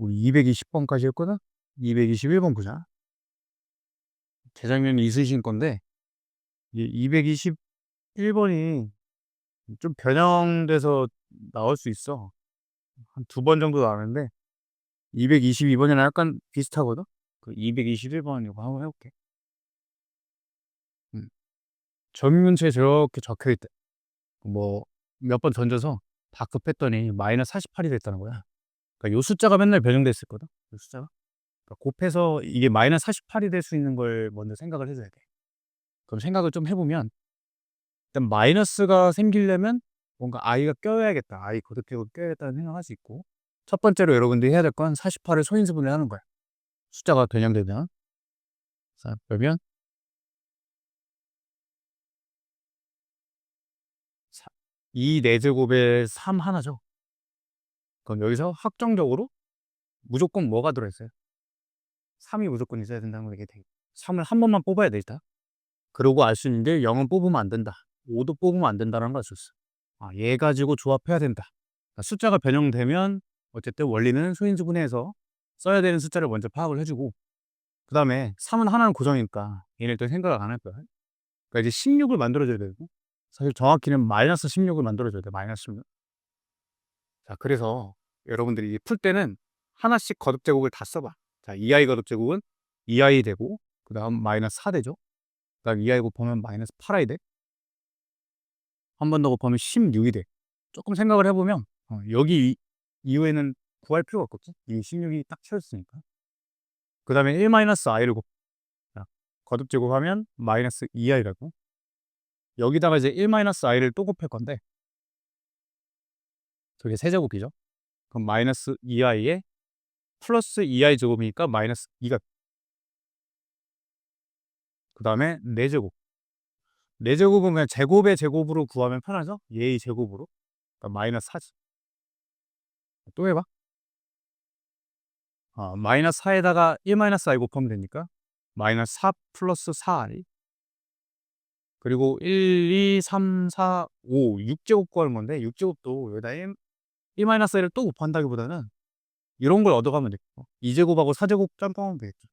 우리 220번까지 했거든? 221번 보자. 재작년에 있으신 건데, 이 221번이 좀 변형돼서 나올 수 있어. 한 두 번 정도 나오는데, 222번이랑 약간 비슷하거든? 그 221번 이거 한번 해볼게. 음. 정문체에 저렇게 적혀 있대. 뭐, 몇 번 던져서 다 급했더니 마이너스 48이 됐다는 거야. 그러니까 요 숫자가 맨날 변형됐을 거든? 요 숫자가. 그러니까 곱해서 이게 마이너스 48이 될 수 있는 걸 먼저 생각을 해줘야 돼. 그럼 생각을 좀 해보면, 일단 마이너스가 생기려면 뭔가 i가 껴야겠다. i 거듭되고 껴야겠다는 생각을 할 수 있고, 첫 번째로 여러분들이 해야 될 건 48을 소인수분해 하는 거야. 숫자가 변형되면. 자, 그러면 사- 2 4제곱에 3 하나죠. 그럼 여기서 확정적으로 무조건 뭐가 들어있어요? 3이 무조건 있어야 된다는 걸 얘기해. 3을 한 번만 뽑아야 돼, 일단. 그러고 알 수 있는 게 0은 뽑으면 안 된다. 5도 뽑으면 안 된다는 걸 알 수 있어. 아, 얘 가지고 조합해야 된다. 그러니까 숫자가 변형되면 어쨌든 원리는 소인수분해해서 써야 되는 숫자를 먼저 파악을 해주고, 그 다음에 3은 하나는 고정이니까 얘를 또 생각을 안 할 거야. 그러니까 이제 16을 만들어줘야 되고, 사실 정확히는 마이너스 16을 만들어줘야 돼. 마이너스 16. 자, 그래서 여러분들이 풀 때는 하나씩 거듭제곱을 다 써봐. 자, 2i 거듭제곱은 2i 되고, 그 다음 마이너스 4 되죠. 그 다음 2i 곱하면 마이너스 8i 돼. 한 번 더 곱하면 16이 돼. 조금 생각을 해보면 여기 이후에는 구할 필요가 없거든. 이 16이 딱 채워졌으니까. 그 다음에 1-i를 거듭 제곱하면 마이너스 2i라고. 여기다가 이제 1-i를 또 곱할 건데 저게 세제곱이죠. 그럼 마이너스 2i에 플러스 2i 제곱이니까 마이너스 2가. 그 다음에 4제곱. 4제곱은 그냥 제곱의 제곱으로 구하면 편하죠. 얘의 제곱으로. 그러니까 마이너스 4지. 또 해봐. 마이너스 4에다가 1-i 곱하면 되니까 마이너스 4 플러스 4i. 그리고 1, 2, 3, 4, 5, 6제곱 구하는 건데 6제곱도 여기다 1-1을 또 곱한다기보다는 이런 걸 얻어가면 되겠고 2제곱하고 4제곱 짬뽕하면 되겠죠.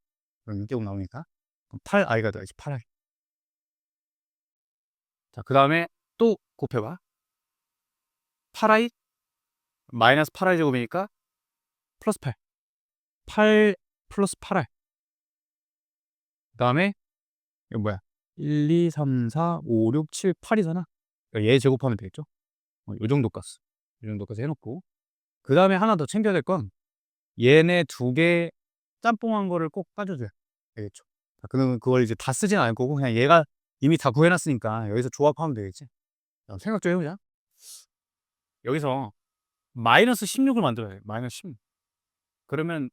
그럼 6제곱 나오니까 8i가 돼야지. 8i. 자, 그 다음에 또 곱해봐. 8i 마이너스 8i 제곱이니까 플러스 8. 8 플러스 8i. 그 다음에 이거 뭐야? 1, 2, 3, 4, 5, 6, 7, 8이잖아. 그러니까 얘 제곱하면 되겠죠. 요 정도 값. 이 정도까지 해놓고 그 다음에 하나 더 챙겨야 될 건 얘네 두 개 짬뽕한 거를 꼭 빠져줘야 되겠죠. 그러면 그걸 이제 다 쓰진 않을 거고 그냥 얘가 이미 다 구해놨으니까 여기서 조합하면 되겠지. 생각 좀 해보자. 여기서 마이너스 16을 만들어야 돼. 마이너스 16. 그러면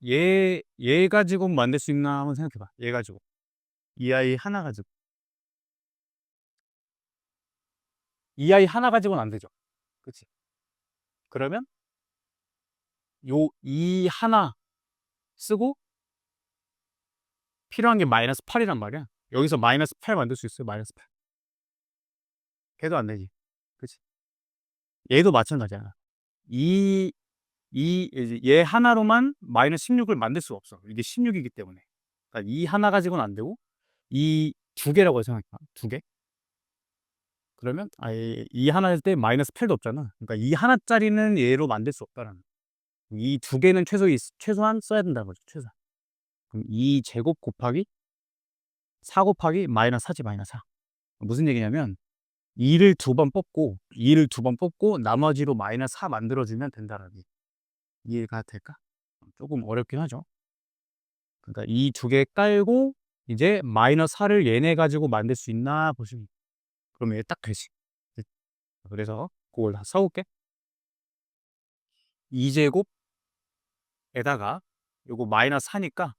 얘 가지고 만들 수 있나 한번 생각해봐. 얘 가지고 이 아이 하나 가지고 이 아이 하나 가지고는 안 되죠. 그치? 그러면 요 이 하나 쓰고 필요한 게 마이너스 8이란 말이야. 여기서 마이너스 8 만들 수 있어요. 마이너스 8. 걔도 안 되지. 그치? 얘도 마찬가지야. 얘 하나로만 마이너스 16을 만들 수가 없어. 이게 16이기 때문에. 그러니까 이 하나 가지고는 안 되고, 이 두 개라고 생각해. 두 개? 그러면, 이 하나 할 때 마이너스 8도 없잖아. 그러니까 이 하나짜리는 얘로 만들 수 없다라는. 이 두 개는 최소한 써야 된다는 거죠. 최소한. 그럼 2 제곱 곱하기 4 곱하기 마이너스 4지, 마이너스 4. 무슨 얘기냐면, 2를 두 번 뽑고, 나머지로 마이너스 4 만들어주면 된다라는 얘기. 이해가 될까? 조금 어렵긴 하죠. 그러니까 이 두 개 깔고 이제 마이너스 4를 얘네 가지고 만들 수 있나 보시면 그러면 얘 딱 되지. 그래서 그걸 다 써올게. 2제곱에다가 요거 마이너스 4니까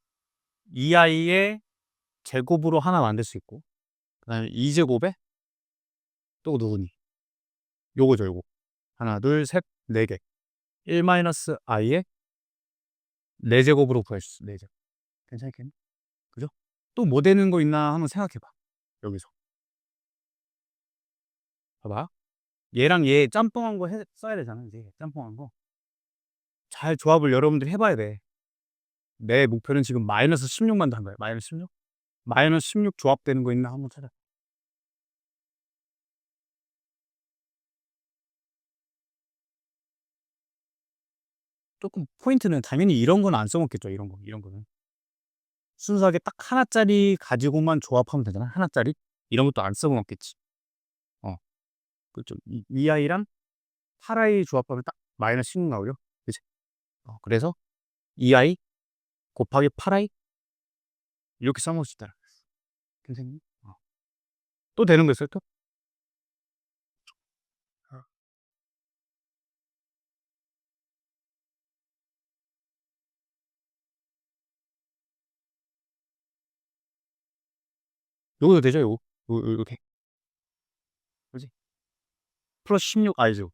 2i의 제곱으로 하나 만들 수 있고 그 다음에 2제곱에 또 누구니? 요거죠, 요거. 하나, 둘, 셋, 네 개. 1-i의 4제곱으로 구할 수 있어. 4제곱. 괜찮겠니? 그죠? 또 뭐 되는 거 있나 한번 생각해봐. 여기서. 봐봐. 얘랑 얘 짬뽕한 거 써야 되잖아, 이제. 짬뽕한 거. 잘 조합을 여러분들이 해 봐야 돼. 내 목표는 지금 마이너스 16만 단 거야. 마이너스 16? 마이너스 16 조합되는 거 있나 한번 찾아. 쪼끔 포인트는 당연히 이런 거는 안 써 먹겠죠, 이런 거, 이런 거는. 순수하게 딱 하나 짜리 가지고만 조합하면 되잖아, 하나 짜리. 이런 것도 안 써 먹겠지. 어. 그죠. 이 아이랑 8 아이 조합하면 딱 마이너스 16 나오죠. 그지? 그래서 이 아이 곱하기 8 아이 이렇게 써 먹을 수 있다. 선생님. 또 되는 거 있어요, 또? 어. 요거도 되죠, 요거. 요렇게. 그지? 플러스 16 i죠.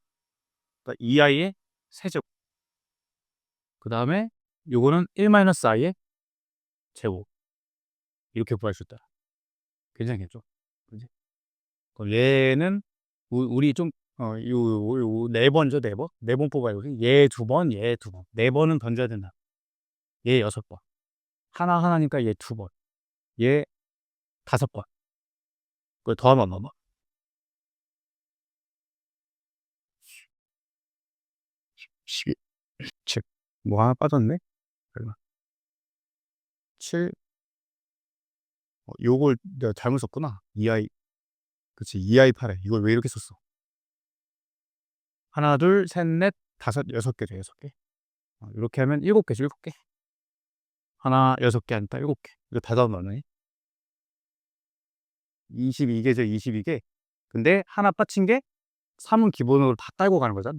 그러니까 이 i의 세제곱. 그다음에 요거는 1 마이너스 i의 제곱. 이렇게 구할 수 있다. 괜찮겠죠? 그지? 그럼 얘는 우리 좀 요 4번이죠, 4번. 4번 뽑아요, 우리. 얘 2번, 얘 2번. 4번은 던져야 된다. 얘 6번. 하나니까 얘 2번. 얘 5번. 그걸 더하면 얼마? 12. 즉, 뭐 하나 빠졌네? 얼마? 7. 요걸 내가 잘못 썼구나. 2i. 그치, 2i 8에. 이걸 왜 이렇게 썼어? 하나, 둘, 셋, 넷, 다섯, 6개죠, 6개. 이렇게 하면 7개죠, 7개. 하나, 6개 하니까 7개. 이거 다 더하면 얼마니? 22개죠, 22개. 근데 하나 빠친 게 3은 기본으로 다 딸고 가는 거잖아.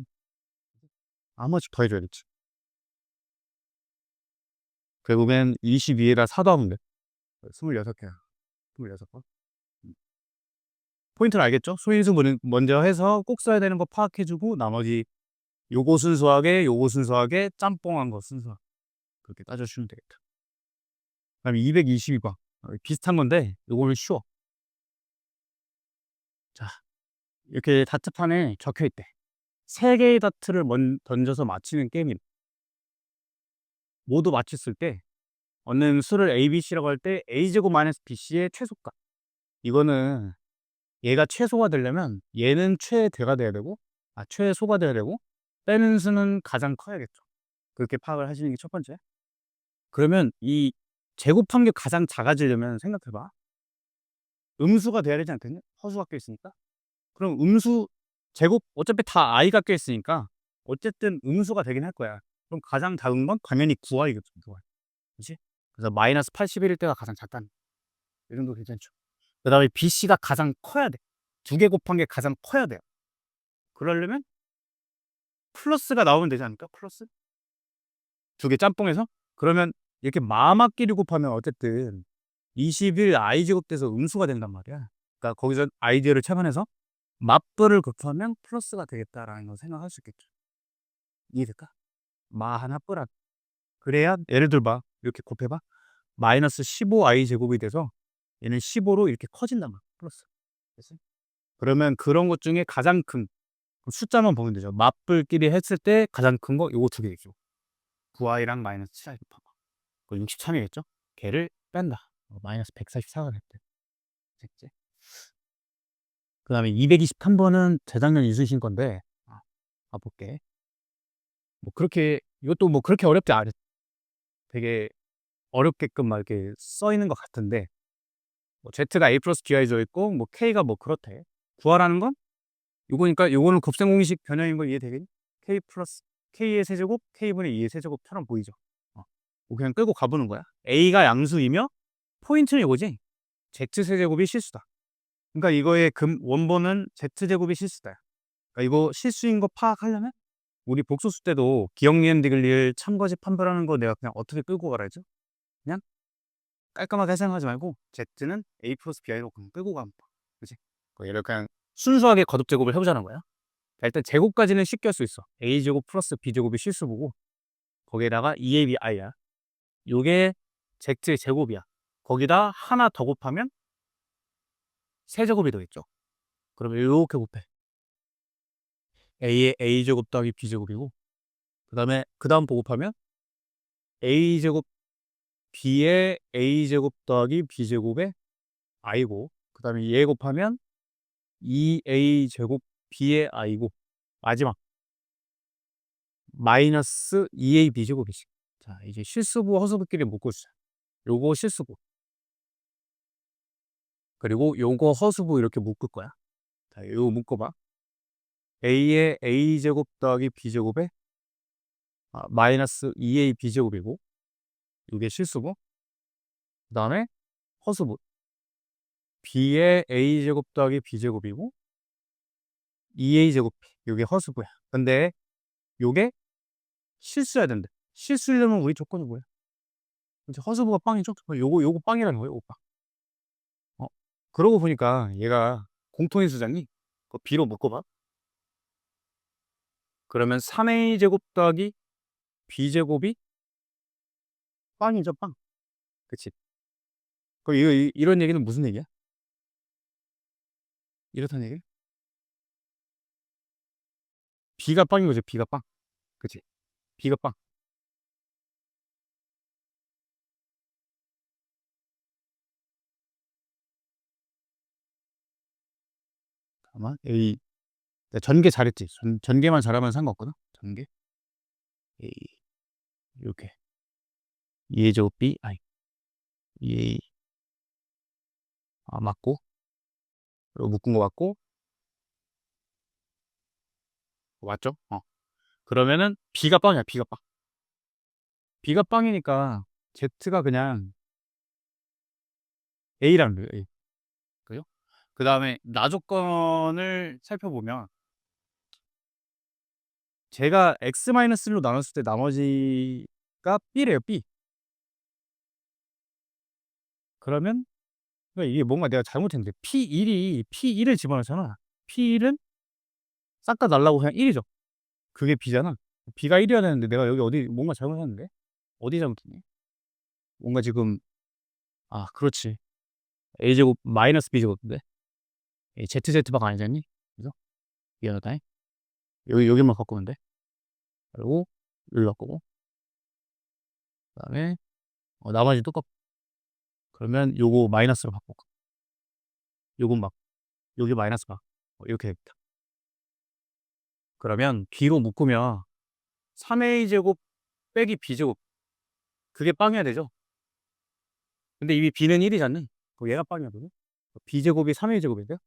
나머지 더해줘야겠지. 결국엔 22에다 4 더하면 돼. 26개야. 26번. 포인트는 알겠죠? 소인수 먼저 해서 꼭 써야 되는 거 파악해주고 나머지 요거 순수하게 요거 순수하게 짬뽕한 거 순수하게 그렇게 따져주시면 되겠다. 그다음에 222번 비슷한 건데 요거는 쉬워. 자, 이렇게 다트판에 적혀있대. 3개의 다트를 던져서 맞히는 게임이다. 모두 맞췄을 때 얻는 수를 ABC라고 할 때 A제곱 마이너스 BC의 최소값. 이거는 얘가 최소가 되려면 얘는 최대가 돼야 되고 최소가 돼야 되고 빼는 수는 가장 커야겠죠. 그렇게 파악을 하시는 게 첫 번째. 그러면 이 제곱한 게 가장 작아지려면 생각해 봐. 음수가 돼야 되지 않겠냐? 허수가 껴 있으니까. 그럼 음수 제곱 어차피 다 i가 껴 있으니까 어쨌든 음수가 되긴 할 거야. 그럼 가장 작은 건 당연히 9i겠죠. 9i. 그렇지? 그래서 마이너스 81일 때가 가장 작다는 이 정도 괜찮죠. 그다음에 BC가 가장 커야 돼. 2개 곱한 게 가장 커야 돼요. 그러려면 플러스가 나오면 되지 않을까? 플러스? 2개 짬뽕해서? 그러면 이렇게 마마끼리 곱하면 어쨌든 21 i 제곱 돼서 음수가 된단 말이야. 그러니까 거기서 아이디어를 착안해서 맞불을 곱하면 플러스가 되겠다라는 걸 생각할 수 있겠죠. 이해될까? 마 하나 뿔 하나. 그래야 예를 들어 봐. 이렇게 곱해봐. 마이너스 15i 제곱이 돼서 얘는 15로 이렇게 커진단 말이야. 플러스. 됐어? 그러면 그런 것 중에 가장 큰 숫자만 보면 되죠. 맞불끼리 했을 때 가장 큰 거 요거 2개겠죠. 9i랑 마이너스 7i 곱한 거. 그 63이겠죠? 걔를 뺀다. 마이너스 144가 됐대. 됐지? 그다음에 223번은 재작년 있으신 건데 볼게. 뭐 그렇게 이것도 뭐 그렇게 어렵지 않아. 되게 어렵게끔 막 이렇게 써 있는 것 같은데 뭐 Z가 A 플러스 BI 져 있고 뭐 K가 뭐 그렇대. 구하라는 건 요거니까 요거는 곱셈 공식 변형인 거 이해되겠니? K 플러스 K의 세제곱 K분의 2의 세제곱처럼 보이죠. 뭐 그냥 끌고 가보는 거야. A가 양수이며 포인트는 이거지. Z 세제곱이 실수다. 그러니까 이거의 원본은 Z 제곱이 실수다. 그러니까 이거 실수인 거 파악하려면 우리 복소수 때도 기억 니은 디귿리을 참거짓 판별하는 거 내가 그냥 어떻게 끌고 가라 했죠? 그냥 깔끔하게 생각하지 말고 Z는 A 플러스 BI로 그냥 끌고 가면 돼. 그치? 얘를 그냥 순수하게 거듭 제곱을 해보자는 거야. 자, 일단 제곱까지는 쉽게 할 수 있어. A제곱 플러스 B제곱이 실수보고 거기에다가 2ABI야. 요게 Z의 제곱이야. 거기다 하나 더 곱하면 세제곱이 되겠죠. 그러면 이렇게 곱해. A의 A제곱 더하기 B제곱이고 그 다음 보급하면 a제곱 b의 a제곱 더하기 b제곱의 i고, 그 다음에 얘 곱하면 2a제곱 b의 i고, 마지막 마이너스 2ab제곱이지. 자, 이제 실수부 허수부끼리 묶어주자. 요거 실수부, 그리고 요거 허수부 이렇게 묶을 거야. 자, 요거 묶어봐. a의 a제곱 더하기 b제곱에 마이너스 2ab제곱이고, 이게 실수부. 그 다음에 허수부, b의 a제곱 더하기 b제곱이고 2a제곱, 이게 허수부야. 근데 요게 실수해야 된대. 실수려면 우리 조건이 뭐야? 이제 허수부가 빵이죠? 요거 빵이라는 거예요, 요거 빵. 어? 그러고 보니까 얘가 공통의 수장이 그 b로 묶어봐. 그러면 3a제곱 더하기 b제곱이 빵이죠, 빵. 그치? 그럼 이런 얘기는 무슨 얘기야? 이렇다는 얘기? b가 빵인 거죠, b가 빵. 그치? b가 빵. 아마 A, 전개 잘했지. 전개만 잘하면 상관없거든. 전개. A, 이렇게. 2a제곱 b, 아니, 2a, 맞고. 그리고 묶은 거 맞고. 맞죠? 그러면은 b가 빵이야, b가 빵. b가 빵이니까 z가 그냥 a라는 거예요, A. 그죠? 그 다음에 나 조건을 살펴보면 제가 x-1로 나눴을 때 나머지가 b래요, b. 그러면 그러니까 이게 뭔가 내가 잘못했는데 P1을 집어넣잖아. P1은 싹 다 날라고 그냥 1이죠. 그게 B잖아. B가 1이어야 되는데 내가 여기 어디 뭔가 잘못했는데? 어디 잘못했니? 뭔가 지금 그렇지. A제곱 마이너스 B제곱인데? ZZ방 아니잖니? 그래서 미안하다. 여기만 바꾸면 돼. 그리고 여기 바꾸고, 그 다음에 나머지 똑같고, 그러면 요거 마이너스로 바꾸고, 요건 막 여기 마이너스 막 이렇게 됩니다. 그러면 B로 묶으면 3A제곱 빼기 B제곱, 그게 빵이어야 되죠. 근데 이미 B는 1이잖니? 얘가 빵이거든. B제곱이 3A 제곱인데요.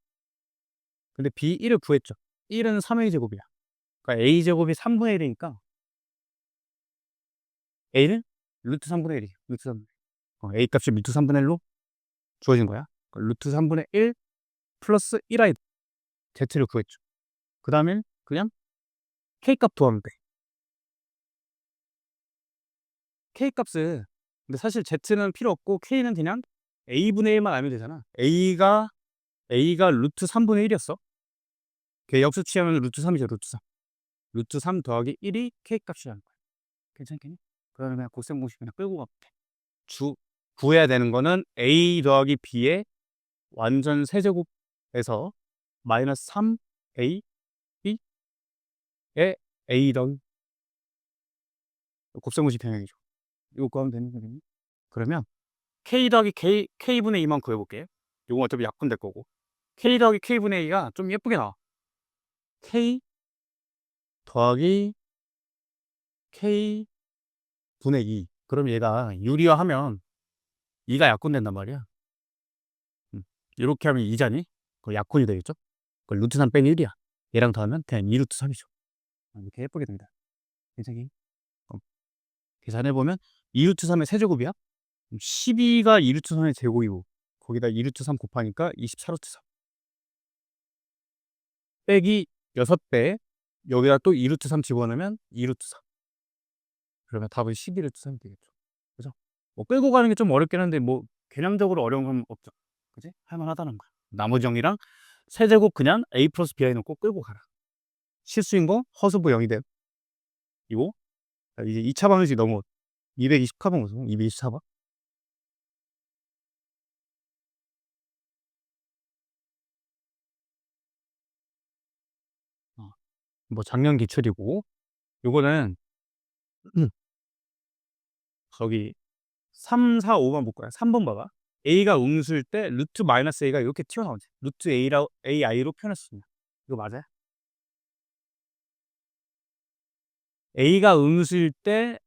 근데 B1을 구했죠. 1은 3A 제곱이야. 그러니까 A 제곱이 3분의 1이니까 A는 루트 3분의 1이야. 루트 3. A 값이 루트 3분의 1로 주어진 거야. 그러니까 루트 3분의 1 플러스 1i Z를 구했죠. 그 다음에 그냥 K 값 구하면 돼. K 값은 근데 사실 Z는 필요 없고 K는 그냥 A분의 1만 알면 되잖아. A가 루트 3분의 1이었어. 걔 역수 취하면 루트 3이죠. 루트 3. 루트 3 더하기 1이 K 값이라는 거야. 괜찮겠니? 그러면 그냥 곱셈 공식 그냥 끌고 가면 돼. 구해야 되는 거는 A 더하기 B의 완전 세제곱에서 마이너스 3A B의 A 더하기 곱셈 공식 평형이죠. 이거 구하면 되는 거겠니? 그러면 K 더하기 K분의 2만 구해볼게. 이거 어차피 약분될 거고. K 더하기 K분의 2가 좀 예쁘게 나와. K 더하기 K분의 2. 그럼 얘가 유리화하면 2가 약분된단 말이야. 이렇게 하면 2자니? 그 약분이 되겠죠? 그 루트 3 빼기 1이야. 얘랑 더하면 그냥 2루트 3이죠. 이렇게 예쁘게 됩니다. 괜찮니? 계산해보면 2루트 3의 세제곱이야? 12가 2루트 3의 제곱이고 거기다 2루트 3 곱하니까 24루트 3 빼기 6배 여기다 또 2루트 3 집어넣으면 2루트 3. 그러면 답은 12루트 3이 되겠죠. 그죠? 뭐 끌고 가는 게 좀 어렵긴 한데 뭐 개념적으로 어려운 건 없죠. 그지? 할만하다는 거야. 나머지 형이랑 세제곱 그냥 A 플러스 B 해놓고 끌고 가라. 실수인 거 허수부 0이 돼. 이거 이제 2차 방정식 넘어. 224번 무슨 224번? 뭐 작년 기출이고 요거는 저기 3, 4, 5번 볼 거야. 3번 봐봐. a가 음수일 때 루트 마이너스 a가 이렇게 튀어나오지. 루트 ai로 표현할 수 있냐. 이거 맞아요? a가 음수일 때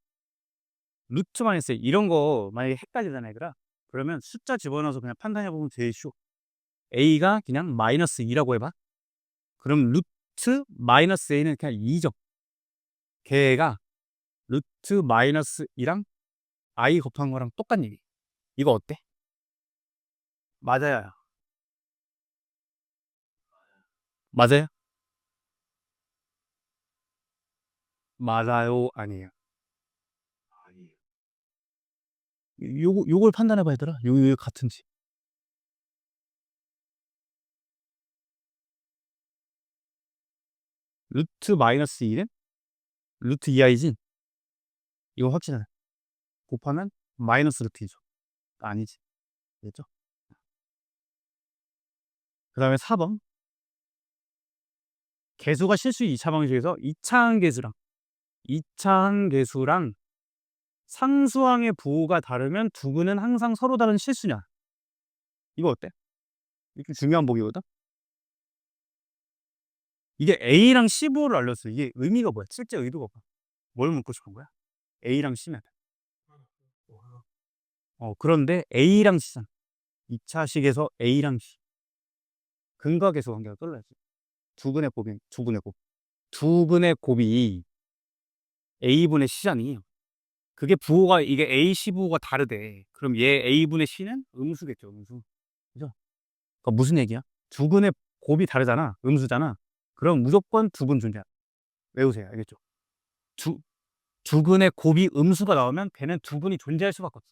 루트 마이너스 a 이런 거 만약에 헷갈리잖아 얘들아. 그러면 숫자 집어넣어서 그냥 판단해보면 제일 쉬워. a가 그냥 마이너스 2라고 해봐. 그럼 루트 마이너스 a는 그냥 2죠. 걔가 루트 마이너스 2랑 i 곱한 거랑 똑같은 얘기. 이거 어때? 맞아요. 맞아요? 맞아요? 아니에요? 아니에요. 요걸 판단해봐 얘들아. 요 같은지. 루트 마이너스 2는 루트 2i지? 이거 확실하네. 곱하면 마이너스 루트 2죠. 아니지. 됐죠? 그 다음에 4번. 개수가 실수의 2차 방식에서 2차항 개수랑 상수항의 부호가 다르면 두근은 항상 서로 다른 실수냐? 이거 어때? 이게 중요한 보기거든? 이게 A랑 C 부호를 알렸어. 이게 의미가 뭐야? 실제 의도가 뭐야? 뭘 묻고 싶은 거야? A랑 C면. 그런데 A랑 C잖아. 2차식에서 A랑 C. 근과 계수 관계가 끌려야지. 두근의 곱이, 두근의 곱. 두근의 곱이 A분의 C잖니. 그게 부호가, 이게 A, C 부호가 다르대. 그럼 얘 A분의 C는 음수겠죠, 음수. 그죠? 그러니까 무슨 얘기야? 두근의 곱이 다르잖아. 음수잖아. 그럼 무조건 두근 존재야. 외우세요. 알겠죠? 두, 두근의 곱이 음수가 나오면 걔는 두근이 존재할 수밖에 없어.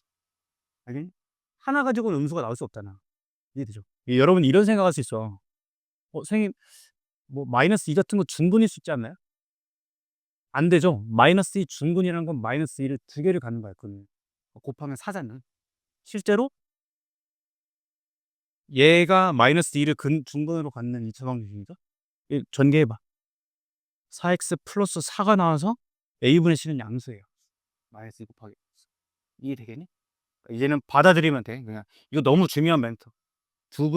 알겠니? 하나 가지고는 음수가 나올 수 없잖아. 이해되죠? 여러분 이런 생각할 수 있어. 선생님, 뭐 마이너스 2 같은 거 중근일 수 있지 않나요? 안 되죠. 마이너스 2 중근이라는 건 마이너스 2를 두 개를 갖는 거야. 그건 곱하면 4잖아. 실제로 얘가 마이너스 2를 중근으로 갖는 2차 방정식이죠. 전개해봐. 4x 플러스 4가 나와서 a분의 c는 양수예요. 마이너스 2 곱하기. 이해되겠니? 이제는 받아들이면 돼. 그냥 이거 너무 중요한 멘트. 두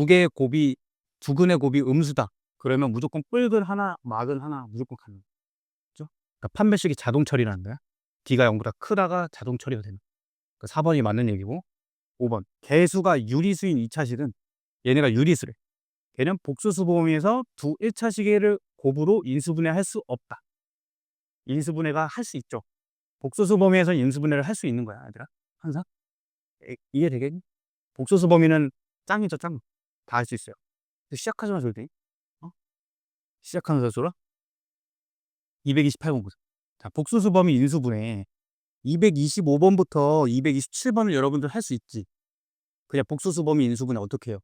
개의 곱이 두근의 곱이 음수다. 그러면 무조건 뿔근 하나, 막은 하나 무조건 갖는 거죠. 그러니까 판별식이 자동 처리라는 거야. D가 0보다 크다가 자동 처리가 되는. 그러니까 4번이 맞는 얘기고 5번. 개수가 유리수인 2차식은 얘네가 유리수래. 걔는 복수수 범위에서 두 1차식을 곱으로 인수분해할 수 없다. 인수분해가 할 수 있죠. 복수수 범위에서 인수분해를 할 수 있는 거야, 얘들아. 항상. 이해되겠니? 복수수 범위는 짱이죠, 짱. 다 할 수 있어요. 시작하지 마, 절대. 어? 시작하는 사수라 228번 보세요. 자, 복수수 범위 인수분해 225번부터 227번을 여러분들 할 수 있지. 그냥 복수수 범위 인수분해 어떻게 해요?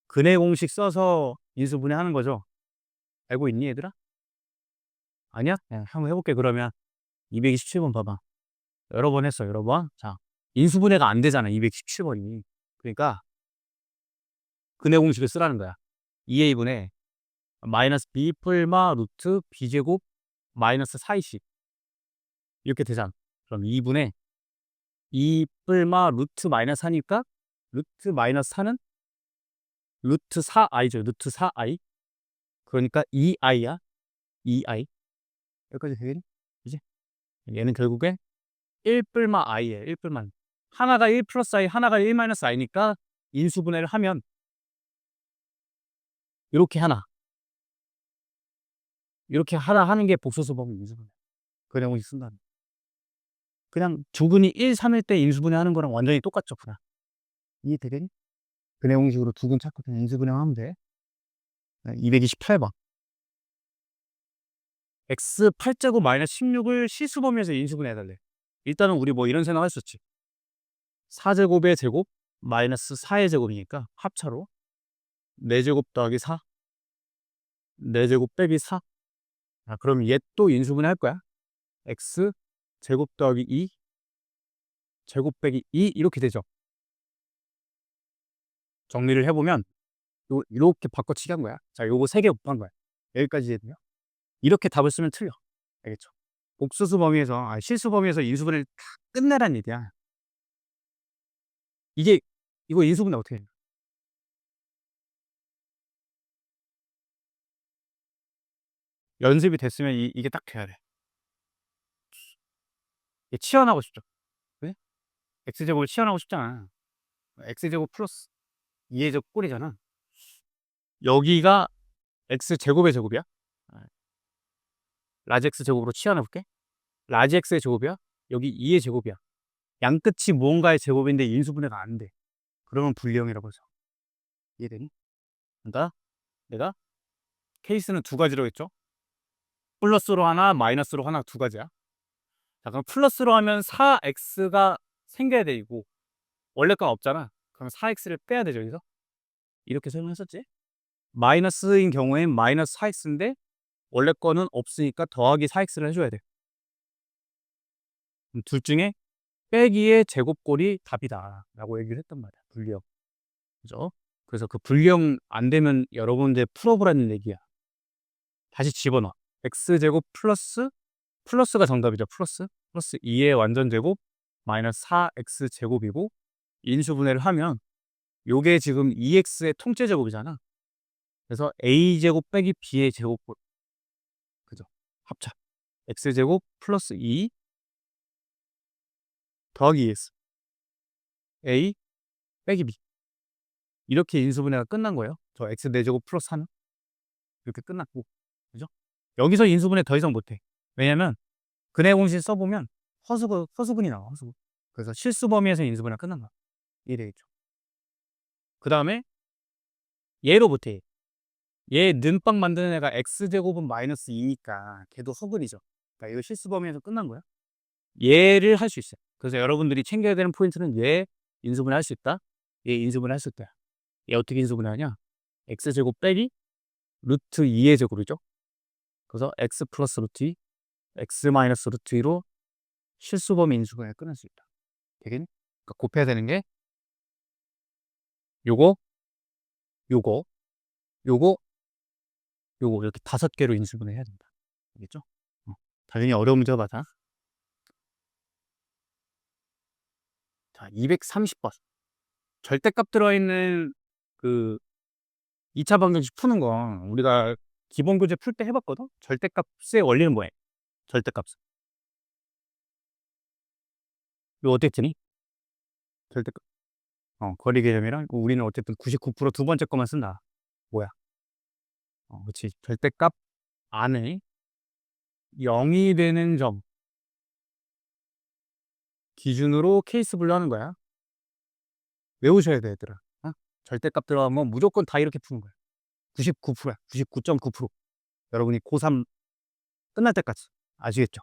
근해 공식 써서 인수분해 하는 거죠. 알고 있니, 얘들아? 아니야? 한번 해볼게. 그러면 227번 봐봐. 여러 번 했어, 여러 번. 자, 인수분해가 안 되잖아, 217번이. 그러니까 근해 공식을 쓰라는 거야. 2a분의 마이너스 b 풀마 루트 b제곱 마이너스 4이씩 이렇게 되잖아. 그럼 2분의 2 풀마 루트 마이너스 4니까 루트 마이너스 4는 루트 4i죠. 루트 4i. 그러니까 2i야. 2i. 여기까지 되겠니? 그지? 얘는 결국에 1 풀마 i에 1 풀마. 하나가 1 플러스 i, 하나가 1 마이너스 i니까 인수분해를 하면 이렇게 하나. 이렇게 하나 하는 게 복소수 범위 인수분해. 그냥 공식 쓴다는. 그냥 두근이 1, 3일 때 인수분해 하는 거랑 완전히 똑같죠, 그냥. 이해되겠니? 근해 공식으로 두근 찾고 그냥 인수분해하면 돼. 228번. x 8제곱 마이너스 16을 실수 범위에서 인수분해해달래. 일단은 우리 뭐 이런 생각 할 수 있지. 4제곱의 제곱 마이너스 4의 제곱이니까 합차로 4제곱 더하기 4, 4제곱 빼기 4. 그럼 얘 또 인수분해 할 거야. x 제곱 더하기 2 제곱 빼기 2 이렇게 되죠. 정리를 해보면 이렇게 바꿔치기 한 거야. 자, 요거 3개 곱한 거야. 여기까지 되네요. 이렇게 답을 쓰면 틀려. 알겠죠? 옥수수 범위에서 실수 범위에서 인수분해를 다 끝내란 얘기야. 이거 인수분해 어떻게 해? 연습이 됐으면 이게 딱 돼야 돼. 이게 치환하고 싶죠. 왜? x제곱을 치환하고 싶잖아. x제곱 플러스 2의 제곱 꼴이잖아. 여기가 x제곱의 제곱이야. 라지 x제곱으로 치환해 볼게. 라지 x의 제곱이야. 여기 2의 제곱이야. 양끝이 무언가의 제곱인데 인수분해가 안 돼. 그러면 불리형이라고 해서. 이해되니? 그러니까 내가 케이스는 두 가지로 했죠. 플러스로 하나, 마이너스로 하나, 두 가지야. 자, 그럼 플러스로 하면 4x가 생겨야 되고 원래 건 없잖아. 그럼 4x를 빼야 되죠, 여기서. 이렇게 설명했었지? 마이너스인 경우엔 마이너스 4x인데 원래 거는 없으니까 더하기 4x를 해줘야 돼. 둘 중에 빼기의 제곱꼴이 답이다 라고 얘기를 했단 말이야. 불리형. 그죠? 그래서 그 불리형 안 되면 여러분들 풀어보라는 얘기야. 다시 집어넣어. x제곱 플러스가 정답이죠. 플러스 2의 완전제곱 마이너스 4x제곱이고 인수분해를 하면 요게 지금 2x의 통째제곱이잖아. 그래서 a제곱 빼기 b의 제곱꼴. 그죠? 합차. x제곱 플러스 2 더하기 2x a 빼기 b. 이렇게 인수분해가 끝난 거예요. 저 x 4제곱 플러스 1 이렇게 끝났고. 그죠? 여기서 인수분해 더 이상 못해. 왜냐면 근해 공식 써보면 허수근이 나와. 허수근. 그래서 실수 범위에서 인수분해가 끝난 거야. 이해되겠죠? 그 다음에 얘로 못해. 얘 는빵 만드는 애가 x제곱은 마이너스 2니까 걔도 허근이죠. 그러니까 이거 실수 범위에서 끝난 거야. 얘를 할 수 있어요. 그래서 여러분들이 챙겨야 되는 포인트는 얘 인수분해 할 수 있다. 얘 인수분해 할 수 있다. 얘 어떻게 인수분해 하냐? x제곱 빼기 루트 2의 제곱이죠. 그래서 x 플러스 루트 2, x 마이너스 루트 2로 실수 범위 인수분해가 끝날 수 있다. 되겠니? 그러니까 곱해야 되는 게 요거, 요거, 요거, 요거 이렇게 5개로 인수분해 해야 된다. 알겠죠? 당연히 어려운 문제가 맞아. 자, 230번. 절대값 들어있는 그 2차 방정식 푸는 거 우리가 기본 교재 풀 때 해봤거든? 절대값의 원리는 뭐예요? 절대값. 이거 어떻게 쓰니? 절대값. 거리 개념이랑 우리는 어쨌든 99%두 번째 것만 쓴다. 뭐야? 그렇지. 절대값 안에 0이 되는 점 기준으로 케이스 분류하는 거야. 외우셔야 돼, 얘들아. 절대값 들어가면 무조건 다 이렇게 푸는 거야. 99%야. 99.9%. 여러분이 고3 끝날 때까지. 아시겠죠?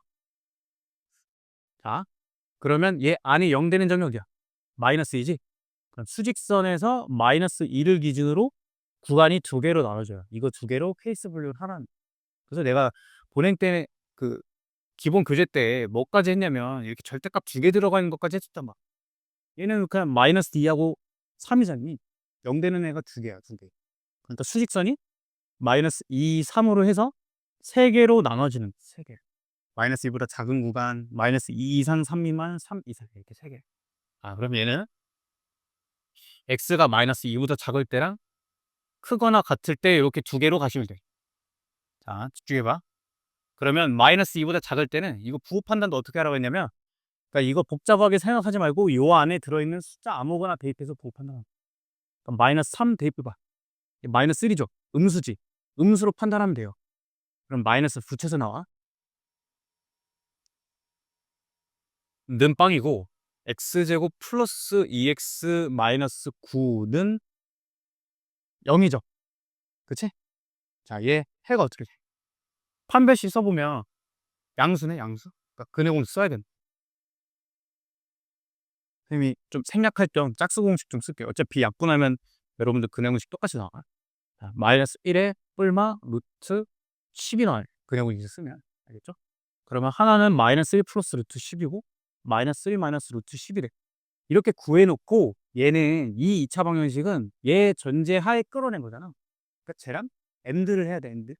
자, 그러면 얘 안에 0 되는 점이 어디야? 마이너스 2지? 그럼 수직선에서 마이너스 2를 기준으로 구간이 두 개로 나눠져요. 이거 두 개로 케이스 분류를 하라는. 그래서 내가 본행 때 그 기본 교재 때 뭐까지 했냐면 이렇게 절대값 두 개 들어가 있는 것까지 했었단 말이야. 얘는 그냥 마이너스 2하고 3이잖니. 0 되는 애가 두 개야, 두 개. 그러니까 수직선이 마이너스 2, 3으로 해서 세 개로 나눠지는 세 개. 마이너스 2보다 작은 구간, 마이너스 2 이상, 3 미만, 3 이상 이렇게 세 개. 그럼 얘는 x가 마이너스 2보다 작을 때랑 크거나 같을 때 이렇게 두 개로 가시면 돼. 자, 집중해봐. 그러면 마이너스 2보다 작을 때는 이거 부호 판단도 어떻게 하라고 했냐면 그러니까 이거 복잡하게 생각하지 말고 요 안에 들어있는 숫자 아무거나 대입해서 부호 판단하는 거야. 그럼 마이너스 3 대입해봐. 마이너스 1이죠. 음수지. 음수로 판단하면 돼요. 그럼 마이너스 붙여서 나와. 는 빵이고 x제곱 플러스 2x 마이너스 9는 0이죠. 그치? 자, 얘 해가 어떻게 돼? 판별식 써보면 양수네, 양수. 그러니까 근해공식 써야 된다. 선생님이 좀 생략할 점 짝수 공식 좀 쓸게요. 어차피 약분하면 여러분들 근해공식 똑같이 나와. 자, 마이너스 1에 뿔마 루트 10이 나와요. 근해공식 쓰면. 알겠죠? 그러면 하나는 마이너스 1 플러스 루트 10이고 마이너스 1 마이너스 루트 10이래. 이렇게 구해놓고 얘는 이 2차 방정식은 얘 전제하에 끌어낸 거잖아. 그러니까 쟤랑 AND를 해야 돼. AND.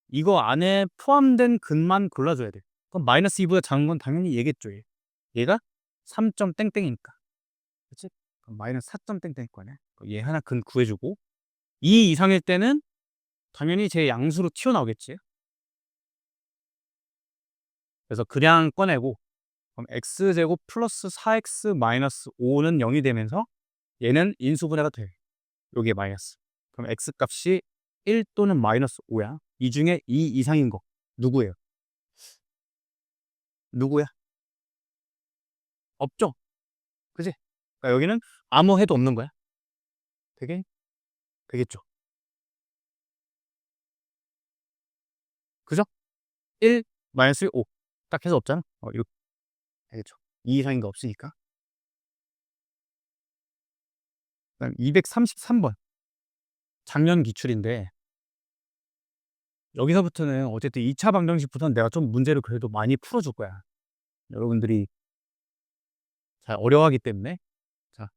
이거 안에 포함된 근만 골라줘야 돼. 그럼 마이너스 2보다 작은 건 당연히 얘겠죠. 얘가 3점 땡땡이니까. 그치? 그럼 마이너스 4점 땡땡일 거네. 얘 하나 구해주고 2 이상일 때는 당연히 제 양수로 튀어나오겠지. 그래서 그냥 꺼내고 그럼 x제곱 플러스 4x 마이너스 5는 0이 되면서 얘는 인수분해가 돼. 여기에 마이너스. 그럼 x 값이 1 또는 마이너스 5야. 이 중에 2 이상인 거 누구예요? 누구야? 없죠? 그지? 그러니까 여기는 아무 해도 없는 거야. 되겠죠? 그죠? 1 마이너스 5. 딱 해서 없잖아. 이렇게 되겠죠? 2 이상인 거 없으니까. 그다음 233번. 작년 기출인데 여기서부터는 어쨌든 2차 방정식부터는 내가 좀 문제를 그래도 많이 풀어줄 거야. 여러분들이 잘 어려워하기 때문에. 자,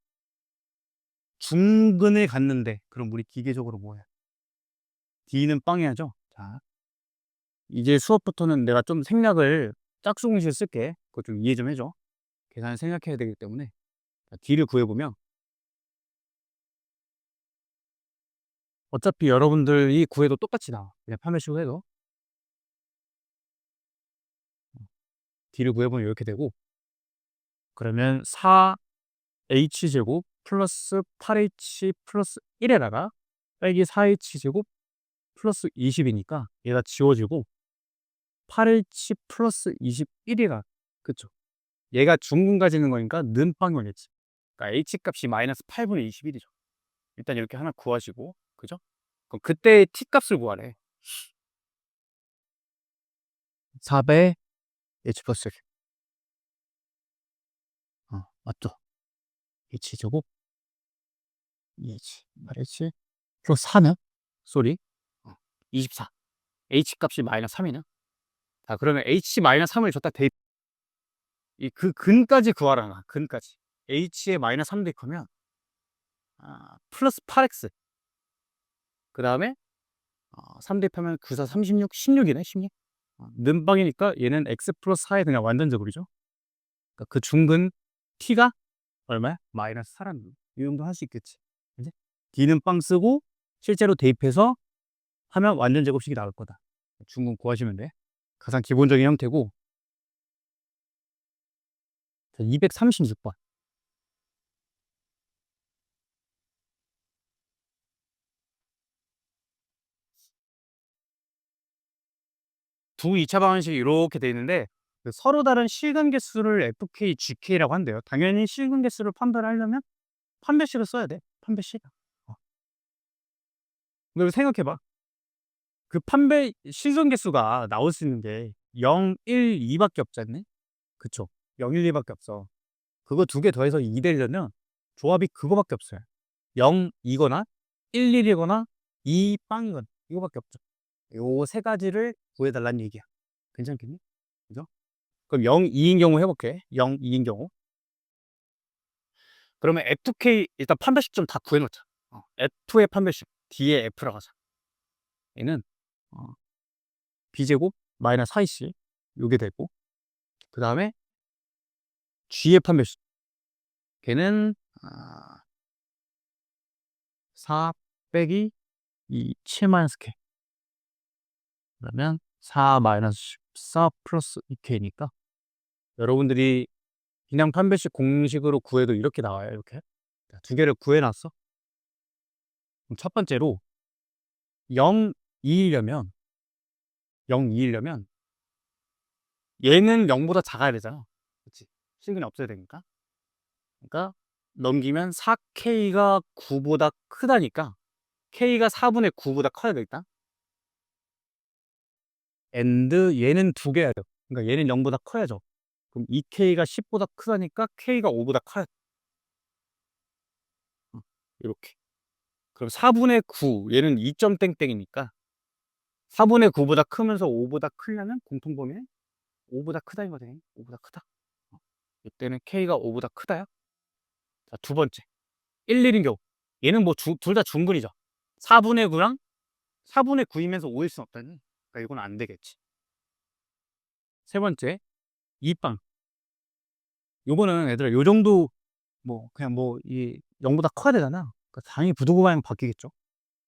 중근을 갔는데 그럼 우리 기계적으로 뭐야? D는 빵해야죠. 자, 이제 수업부터는 내가 좀 생략을 짝수공식을 쓸게. 그거 좀 이해 좀 해줘. 계산을 생각해야 되기 때문에. 자, D를 구해보면 어차피 여러분들이 구해도 똑같이 나와. 그냥 판별식으로 해도. D를 구해보면 이렇게 되고 그러면 4H제곱 플러스 8H 플러스 1에다가 빼기 4H제곱 플러스 20이니까 얘가 지워지고 8H 플러스 21이가 그쵸? 얘가 중근 가지는 거니까 는빵이 오겠지. 그러니까 H 값이 마이너스 8분의 21이죠. 일단 이렇게 하나 구하시고 그죠? 그럼 그때 T 값을 구하래. 4배 H 플러스 1. 맞죠? H제곱 2H 8H 플러스 4는? 쏘리 24. H 값이 마이너스 3이네. 자, 그러면 H 마이너스 3을 줬다 대입. 그 근까지 구하라. 근까지. H에 마이너스 3 대입하면 플러스 8x. 그 다음에 3 대입하면 9, 4, 36, 16이네. 16. 는방이니까 얘는 x 플러스 4의 그냥 완전제곱이죠. 그러니까 그 중근 t가 얼마야? 마이너스 4라는 거. 이 정도 할 수 있겠지. 그지? d는 빵 쓰고 실제로 대입해서 하면 완전제곱식이 나올 거다. 중근 구하시면 돼. 가장 기본적인 형태고. 자, 236번. 두 2차 방정식이 이렇게 돼 있는데 그 서로 다른 실근 개수를 fk, gk라고 한대요. 당연히 실근 개수를 판별하려면 판별식을 써야 돼. 판별식. 근데 생각해봐. 그 판별 실근 개수가 나올 수 있는 게 0, 1, 2밖에 없지 않네? 그쵸? 0, 1, 2밖에 없어. 그거 두 개 더해서 2 되려면 조합이 그거밖에 없어요. 0, 2거나 1, 1이거나 2, 빵이거나 이거밖에 없죠. 요 세 가지를 구해달라는 얘기야. 괜찮겠니? 그죠? 그럼 0, 2인 경우 해볼게. 0, 2인 경우. 그러면 F2K 일단 판별식 좀 다 구해놓자. F2의 판별식 D의 F라고 하자. 얘는 B제곱 마이너스 4AC 요게 되고 그 다음에 G의 판별식 걔는 4 빼기 2 7 마이너스 K 그러면 4 마이너스 14 플러스 2K니까 여러분들이 그냥 판별식 공식으로 구해도 이렇게 나와요. 이렇게 두 개를 구해놨어. 그럼 첫 번째로 0, 2이려면 0, 2이려면 얘는 0보다 작아야 되잖아. 그치? 실근이 없어야 되니까. 그러니까 넘기면 4K가 9보다 크다니까 K가 4분의 9보다 커야 되겠다. and 얘는 두 개야 돼. 그러니까 얘는 0보다 커야죠. 그럼 2K가 10보다 크다니까 K가 5보다 커야 돼. 이렇게. 그럼 4분의 9 얘는 2점 땡땡이니까 4분의 9보다 크면서 5보다 크려면 공통범위는 5보다 크다 이거네. 5보다 크다. 이때는 K가 5보다 크다요. 자, 두 번째. 1, 1인 경우. 얘는 뭐 둘 다 중근이죠. 4분의 9랑 4분의 9이면서 5일 순 없다니. 그러니까 이건 안 되겠지. 세 번째, 이빵. 요거는 얘들아, 요 정도, 그냥 이 0보다 커야 되잖아. 그러니까 당연히 부등호 방향 바뀌겠죠.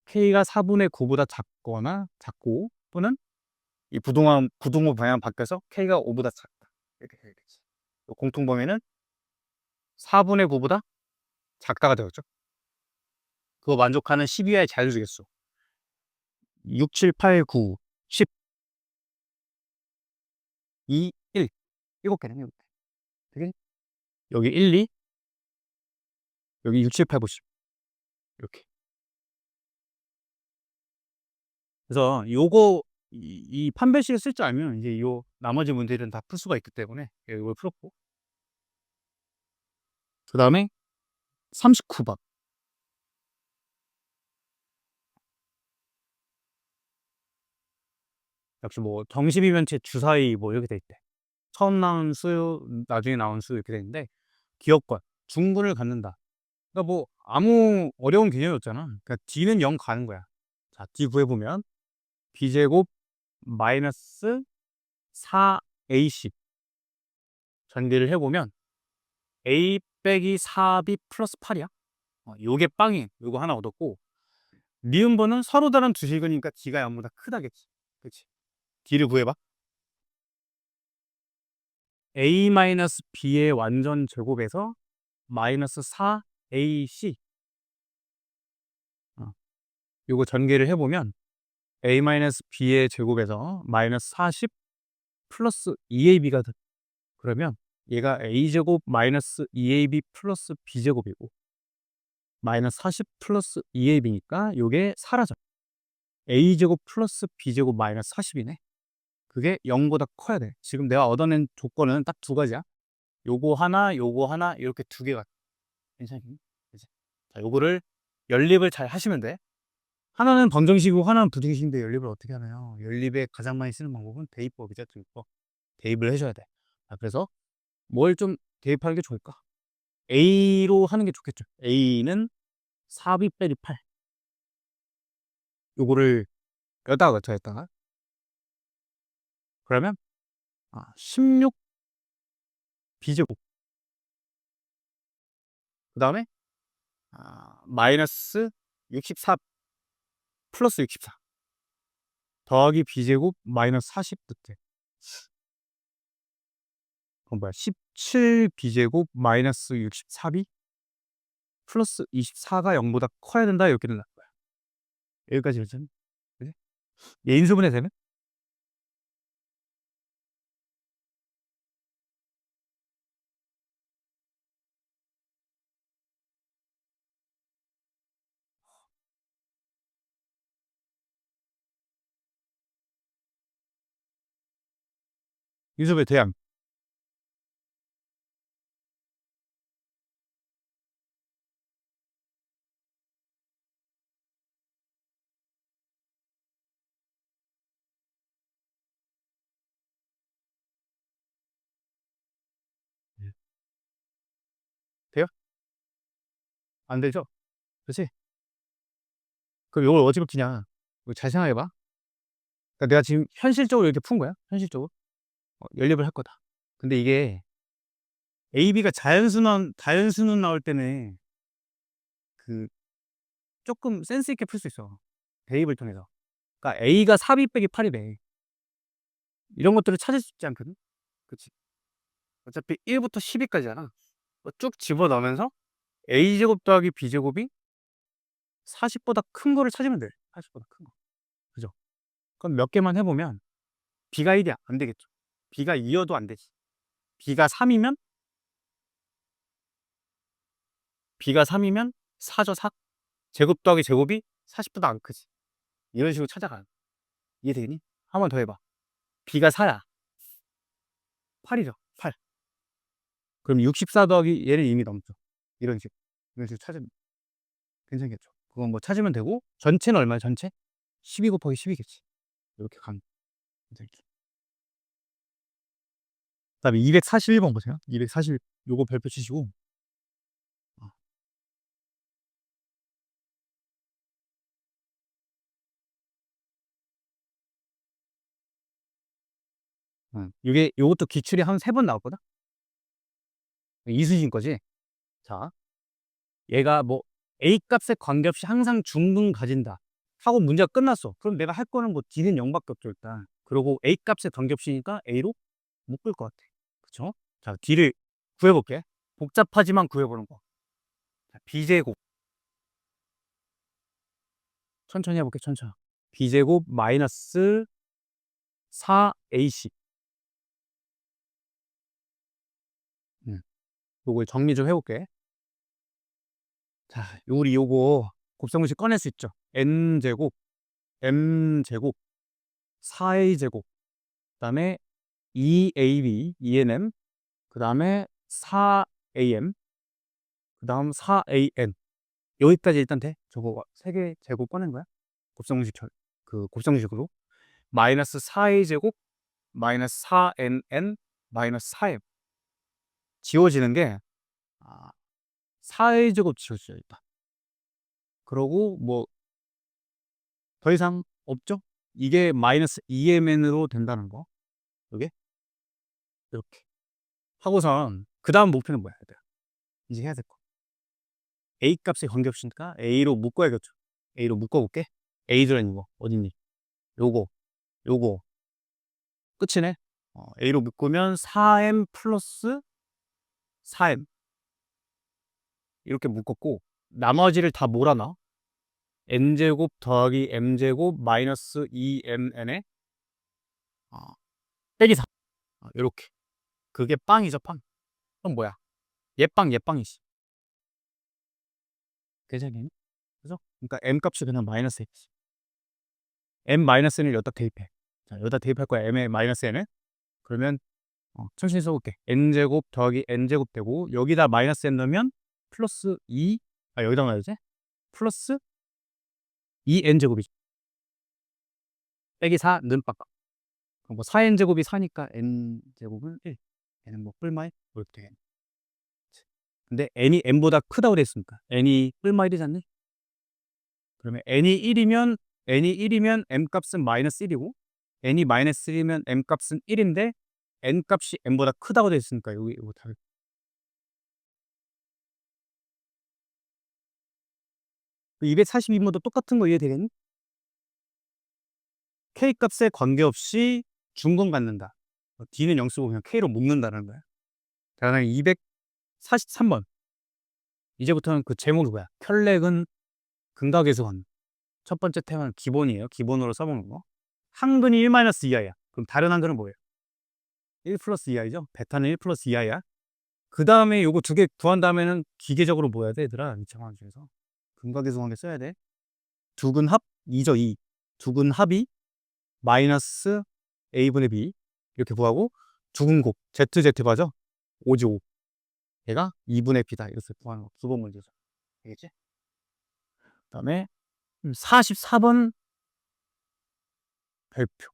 K가 4분의 9보다 작거나 작고, 또는 이 부등호 방향 바뀌어서 K가 5보다 작다. 이렇게 되겠지. 공통 범위는 4분의 9보다 작다가 되었죠. 그거 만족하는 12의 자유주겠수. 6, 7, 8, 9, 10, 2, 1. 7개는 7개. 되게 여기 1, 2, 여기 6, 7, 8, 9, 10. 이렇게. 그래서 요거 이 판별식을 쓸 줄 알면 이제 요 나머지 문제들은 다 풀 수가 있기 때문에 이걸 풀었고. 그다음에 39번. 역시 정십이면체 주사위 이렇게 돼 있대. 처음 나온 수, 나중에 나온 수 이렇게 돼 있는데 기억권, 중근을 갖는다. 그러니까 아무 어려운 개념이 없잖아. 그러니까 D는 0 가는 거야. 자, D 구해보면 B제곱 마이너스 4AC 전개를 해보면 A 빼기 4B 플러스 8이야. 요게 빵이 요거 하나 얻었고, 미음번은 서로 다른 두 실근이니까 D가 0보다 크다겠지. 그치? D를 구해봐. A-B의 완전 제곱에서 마이너스 4AC. 요거 전개를 해보면 A-B의 제곱에서 마이너스 40 플러스 2AB가 그러면 얘가 A제곱 마이너스 2AB 플러스 B제곱이고 마이너스 40 플러스 2AB니까 요게 사라져. A제곱 플러스 B제곱 마이너스 40이네. 그게 0보다 커야 돼. 지금 내가 얻어낸 조건은 딱 두 가지야. 요거 하나, 요거 하나, 이렇게 두 개가. 괜찮니? 그치? 자, 요거를 연립을 잘 하시면 돼. 하나는 방정식이고 하나는 부등식인데 연립을 어떻게 하나요? 연립에 가장 많이 쓰는 방법은 대입법이죠. 대입법. 대입을 해줘야 돼. 자, 그래서 뭘 좀 대입하는 게 좋을까? A로 하는 게 좋겠죠. A는 4B 빼기 8. 요거를 여기다가 더했다가 그러면 16 B제곱. 그 다음에 마이너스 64 플러스 64 더하기 B제곱 마이너스 40 뜻해. 그럼 뭐야? 17 B제곱 마이너스 64B 플러스 24가 0보다 커야 된다. 이렇게 된다는 거야. 여기까지 괜찮니? 그지? 얘 인수분해 되면? 인수분해 돼야 안 돼요? 안 되죠? 그렇지? 그럼 이걸 어떻게 푸냐? 이거 잘 생각해봐. 그러니까 내가 지금 현실적으로 이렇게 푼 거야. 현실적으로. 연립을 할 거다. 근데 이게 AB가 자연수는 나올 때는 그 조금 센스 있게 풀 수 있어. 대입을 통해서. 그러니까 A가 4B 빼기 8이래. 이런 것들을 찾을 수 있지 않거든? 그치? 어차피 1부터 10위까지잖아. 쭉 집어넣으면서 A제곱 더하기 B제곱이 40보다 큰 거를 찾으면 돼. 40보다 큰 거. 그죠? 그럼 몇 개만 해보면 B가 1이야. 안 되겠죠. B가 2여도 안 되지. B가 3이면 B가 3이면 4죠, 4. 제곱 더하기 제곱이 40보다 안 크지. 이런 식으로 찾아가. 이해되니? 한 번 더 해봐. B가 4야. 8이죠. 8. 그럼 64 더하기 얘를 이미 넘죠. 이런 식으로. 이런 식으로 찾으면 괜찮겠죠. 그건 찾으면 되고, 전체는 얼마야, 전체? 12 곱하기 10이겠지. 이렇게 가면 괜찮겠죠. 그 다음에 241번 보세요. 241, 요거 별표 치시고. 어, 요것도 기출이 한 3번 나왔거든? 이수진 거지? 자, 얘가 뭐 A 값에 관계없이 항상 중분 가진다 하고 문제가 끝났어. 그럼 내가 할 거는 뭐 D는 0밖에 없죠 일단. 그리고 A 값에 관계없이니까 A로 묶을 것 같아. 그쵸? 자, D를 구해볼게. 복잡하지만 구해보는 거. 자, B제곱. 천천히 해볼게, 천천히. B제곱 마이너스 4AC. 요걸 정리 좀 해볼게. 자, 우리 요거 곱셈공식 꺼낼 수 있죠. N제곱, M제곱, 4A제곱, 그 다음에 2AB, ENM, 그 다음에 4AM, 그 다음 4AN. 여기까지 일단 돼. 저거 3개 제곱 꺼낸 거야. 곱셈공식, 그 곱셈공식으로. 마이너스 4A제곱, 마이너스 4NN, 마이너스 4M. 지워지는 게, 4A제곱 지워져요, 일단. 그러고, 뭐, 더 이상 없죠? 이게 마이너스 2mn으로 된다는 거. 이게 이렇게 하고선 그 다음 목표는 뭐야? 얘들아? 이제 해야 될 거. A 값에 관계없으니까 A로 묶어야겠죠. A로 묶어볼게. A 들어있는 거 어딨니? 요거 요거 끝이네. A로 묶으면 4m 플러스 4m 이렇게 묶었고 나머지를 다 몰아놔. n제곱 더하기 m제곱 마이너스 2mn에 빼기 4. 이렇게 그게 빵이죠 빵. 그럼 뭐야? 얘빵 얘빵이지. 괜찮니? 그죠? 그러니까 m 값이 그냥 마이너스 x. m 마이너스를 여기다 대입해. 자, 여기다 대입할 거야. m의 마이너스 n을. 그러면 천천히 써볼게. n제곱 더하기 n제곱 되고 여기다 마이너스 n 넣으면 플러스 2. 여기다 넣어야 지 플러스 2n제곱이죠. 빼기 4는 빡빡. 그럼 뭐 4n제곱이 4니까 n제곱은 1. n은 뭐 뿔마이 이렇게 되겠네. 근데 n이 n보다 크다고 됐으니까 n이 뿔마 1이지 않니? 그러면 n이 1이면 m 값은 마이너스 1이고 n이 마이너스 1이면 m 값은 1인데 n 값이 m보다 크다고 되어 있으니까 여기 이거 다 242번도 똑같은 거 이해되겠니? k 값에 관계없이 중건 갖는다. d는 0 쓰고 그냥 k로 묶는다는 거야. 다음에 243번. 이제부터는 그 제목이 뭐야? 켤레근 근각에서 첫 번째 테마는 기본이에요. 기본으로 써보는 거. 한근이 1-2i야. 그럼 다른 한근은 뭐예요? 1 플러스 2i죠? 베타는 1 플러스 2i야. 그 다음에 요거 2개 구한 다음에는 기계적으로 뭐 해야 돼, 얘들아? 이 상황 중에서. 근각에서 관계 써야 돼. 두근합 2죠, 2. 두근합이 마이너스 a분의 b. 이렇게 구하고, 두근곱, zz 봐죠? 5지 5. 얘가 2분의 b다. 이렇게 구하는 거. 기본 문제죠. 알겠지? 그 다음에 44번 별표.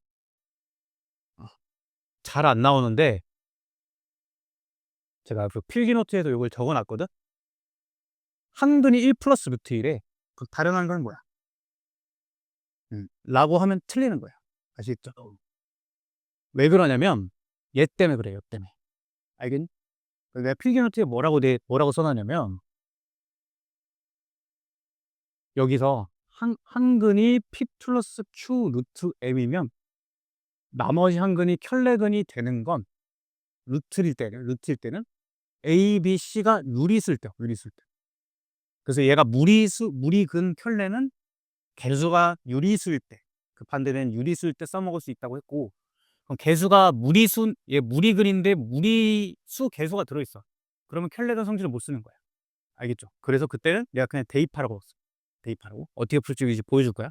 잘 안 나오는데, 제가 그 필기노트에도 이걸 적어놨거든? 한근이 1 플러스 루트 1에 그 다른 한근은 뭐야? 라고 하면 틀리는 거야. 아시겠죠? 왜 그러냐면 얘 때문에 그래. 얘 때문에. 알겠니? 내가 필기노트에 뭐라고 써놨냐면 여기서 한근이 p 플러스 q 루트 m이면 나머지 한근이 켤레근이 되는 건 루트일 때는 a, b, c가 유리수일 때. 그래서 얘가 무리근 켤레는 개수가 유리수일 때, 그 반대는 유리수일 때 써먹을 수 있다고 했고, 그럼 개수가 얘 무리근인데 무리수 개수가 들어있어. 그러면 켤레근 성질을 못 쓰는 거야. 알겠죠? 그래서 그때는 내가 그냥 대입하라고 했어. 대입하라고. 어떻게 풀지 이제 보여줄 거야.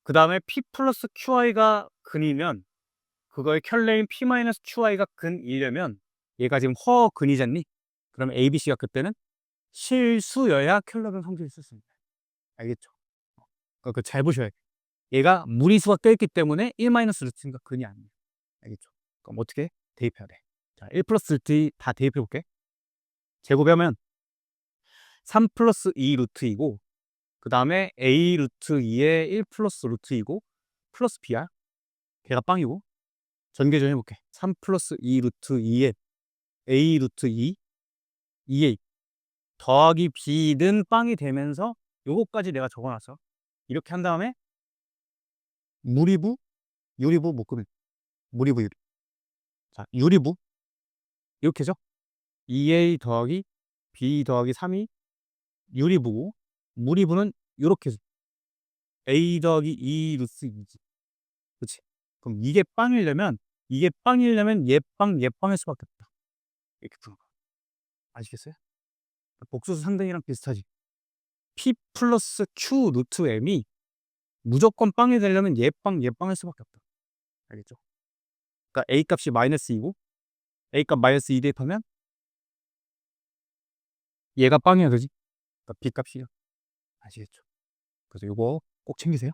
그 다음에 p 플러스 qi가 근이면 그거의 켤레인 p 마이너스 qi가 근이려면 얘가 지금 허근이잖니? 그러면 a, b, c가 그때는 실수여야 켤레근 성질을 쓸 수 있는 거야. 알겠죠? 그러니까 잘 보셔야 돼. 얘가 무리수가 껴있기 때문에 1 마이너스 루트니까 근이 아니에요. 알겠죠? 그럼 어떻게 대입해야 돼? 자, 1 플러스 루트 다 대입해 볼게. 제곱하면 3 플러스 2 루트이고, 그 다음에 a 루트 2에 1 플러스 루트이고, 플러스 b야. 걔가 빵이고, 전개 좀 해볼게. 3 플러스 2 루트 2에 a 루트 2 2a 더하기 b는 빵이 되면서 요거까지 내가 적어놨어. 이렇게 한 다음에 무리부, 유리부 묶으면 무리부 유리. 자, 유리부 이렇게죠. 2a 더하기 b 더하기 3이 유리부고 무리부는 요렇게 a 더하기 2 루트 2지. 그치? 그럼 이게 빵이려면 얘빵 할 수밖에 없다. 이렇게 푸는 거. 아시겠어요? 복수수 상등이랑 비슷하지. p 플러스 q 루트 m이 무조건 빵이 되려면 얘빵 할 수밖에 없다. 알겠죠? 그러니까 a 값이 마이너스 2고 a 값 마이너스 2 대입하면 얘가 빵이야, 그지? 그러니까 b 값이요. 아시겠죠? 그래서 요거 꼭 챙기세요.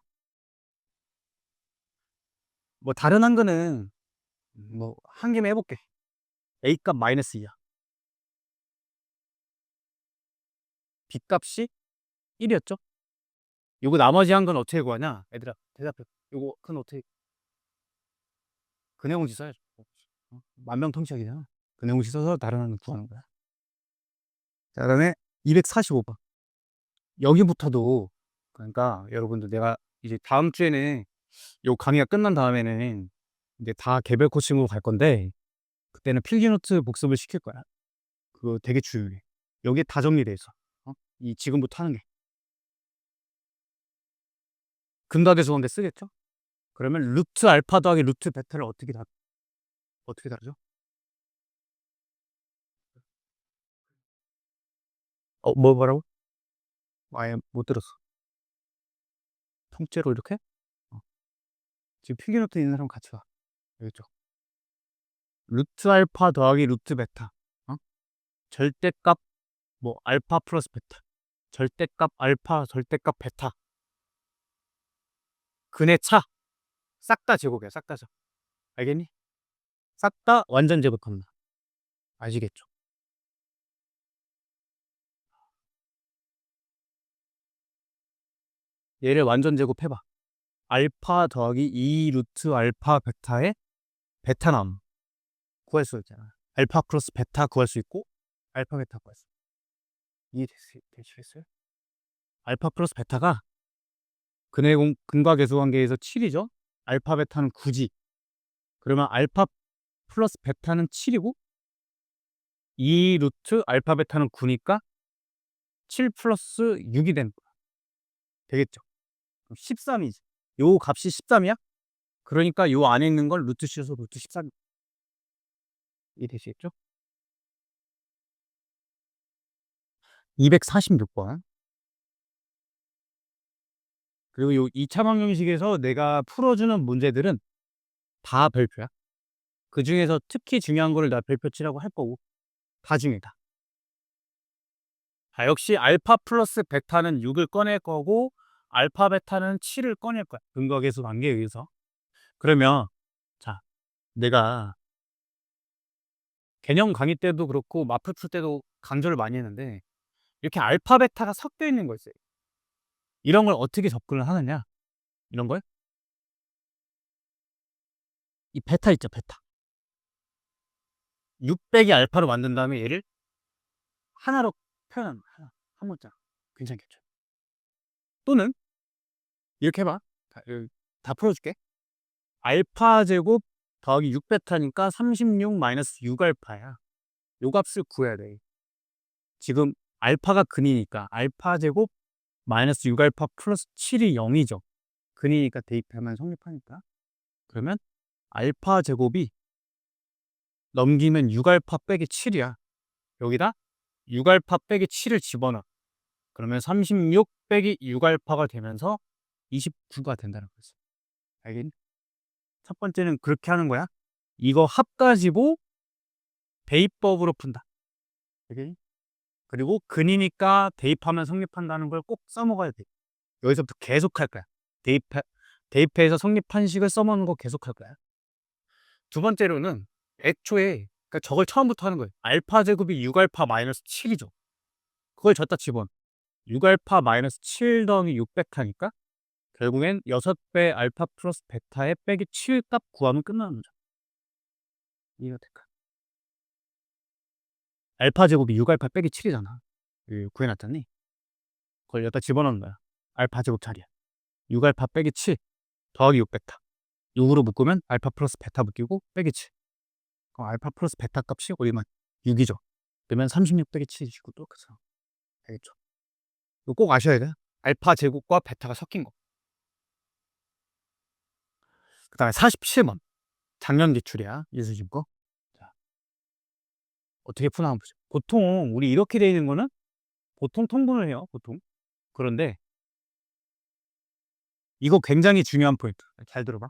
뭐 다른 한거는 뭐 한 김에 해볼게. a 값 마이너스 2야. b 값이 1이었죠? 요거 나머지 한 건 어떻게 구하냐? 얘들아, 대답해. 요거 큰 어떻게 근해공식 써야죠. 만병통치약이잖아. 근해공식 써서 다른 한거 구하는 거야. 자, 그다음에 245번. 여기부터도 그러니까 여러분들 내가 이제 다음 주에는 요 강의가 끝난 다음에는 이제 다 개별 코칭으로 갈 건데 그때는 필기노트 복습을 시킬 거야. 그거 되게 중요해. 여기에 다 정리돼 있어. 이 지금부터 하는 게. 근다대소원대 쓰겠죠? 그러면 루트 알파 더하기 루트 베타를 어떻게 다르죠? 뭐라고? 아예 못 들었어. 통째로 이렇게? 어. 지금 필기노트 있는 사람 같이 와. 알겠죠? 루트 알파 더하기 루트 베타. 절대값 뭐 알파 플러스 베타. 절대값 알파, 절대값 베타. 근의 차. 싹 다 제곱이야. 싹 다 제곱. 알겠니? 싹 다 완전 제곱합니다. 아시겠죠? 얘를 완전 제곱해봐. 알파 더하기 2 루트 알파 베타의 베타남 구할 수 있잖아. 알파 플러스 베타 구할 수 있고 알파 베타 구할 수 있고. 이해되시겠어요? 알파 플러스 베타가 근과 계수 관계에서 7이죠. 알파 베타는 9지. 그러면 알파 플러스 베타는 7이고 2 루트 알파 베타는 9니까 7 플러스 6이 되는 거야. 되겠죠? 13이지. 요 값이 13이야? 그러니까 요 안에 있는 걸 루트 씌워서 루트 13. 이해되시겠죠? 246번. 그리고 요 2차 방정식에서 내가 풀어주는 문제들은 다 별표야. 그 중에서 특히 중요한 거를 나 별표 치라고 할 거고 다 중요하다. 자, 역시 알파 플러스 베타는 6을 꺼낼 거고 알파 베타는 7을 꺼낼 거야. 근거 계수 관계에 의해서. 그러면 자, 내가 개념 강의 때도 그렇고 마프 풀 때도 강조를 많이 했는데 이렇게 알파 베타가 섞여 있는 거 있어요. 이런 걸 어떻게 접근을 하느냐? 이런 걸? 이 베타 있죠, 베타. 6 빼기 알파로 만든 다음에 얘를 하나로 표현하는 거야. 한 문자. 괜찮겠죠? 또는 이렇게 해봐. 다 풀어줄게. 알파 제곱 더하기 6 베타니까 36 마이너스 6 알파야. 요 값을 구해야 돼. 지금 알파가 근이니까 알파 제곱 마이너스 6 알파 플러스 7이 0이죠. 근이니까 대입하면 성립하니까. 그러면 알파 제곱이 넘기면 6 알파 빼기 7이야. 여기다 6 알파 빼기 7을 집어넣어. 그러면 36 빼기 6 알파가 되면서 29가 된다는 거지. 알겠니? 첫 번째는 그렇게 하는 거야. 이거 합 가지고 대입법으로 푼다. 알겠니? 그리고 근이니까 대입하면 성립한다는 걸 꼭 써먹어야 돼. 여기서부터 계속 할 거야. 대입해서 성립한 식을 써먹는 거 계속 할 거야. 두 번째로는 애초에 그러니까 저걸 처음부터 하는 거예요. 알파 제곱이 6알파 마이너스 7이죠. 그걸 줬다 집어넣어. 6알파 마이너스 7 더하기 600하니까 결국엔 6배 알파 플러스 베타의 빼기 7 값 구하면 끝나는 거죠. 이거 될까? 알파 제곱이 6알파 빼기 7이잖아. 구해놨잖니? 그걸 여기다 집어넣는 거야. 알파 제곱 자리야. 6알파 빼기 7 더하기 6베타. 6으로 묶으면 알파 플러스 베타 묶이고 빼기 7. 그럼 알파 플러스 베타 값이 얼마? 6이죠. 그러면 36 빼기 7이고 똑같아. 알겠죠? 이거 꼭 아셔야 돼. 알파 제곱과 베타가 섞인 거. 그 다음에 47번. 작년 기출이야. 이수진 거. 자, 어떻게 푸나 한번 보죠. 보통 우리 이렇게 돼 있는 거는 보통 통분을 해요. 보통. 그런데 이거 굉장히 중요한 포인트. 잘 들어봐.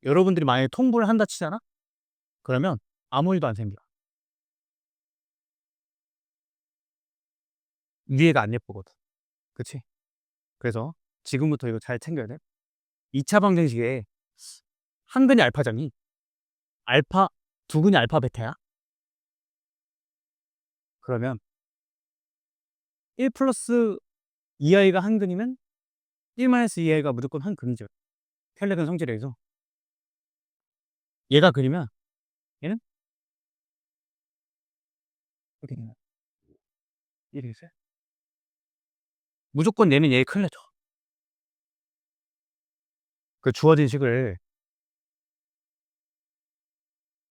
여러분들이 만약에 통분을 한다 치잖아? 그러면 아무 일도 안 생겨. 위에가 안 예쁘거든. 그치? 그래서 지금부터 이거 잘 챙겨야 돼. 2차 방정식에 한 근이 알파잖니? 알파, 두 근이 알파 베타야? 그러면 1 플러스 2i가 한 근이면 1 마이너스 2i가 무조건 한 근이죠. 펠레근 성질에 의해서. 얘가 근이면 얘는 이렇게 되는 거야. 이해되겠어요? 무조건 얘는 얘의 클레죠. 그 주어진 식을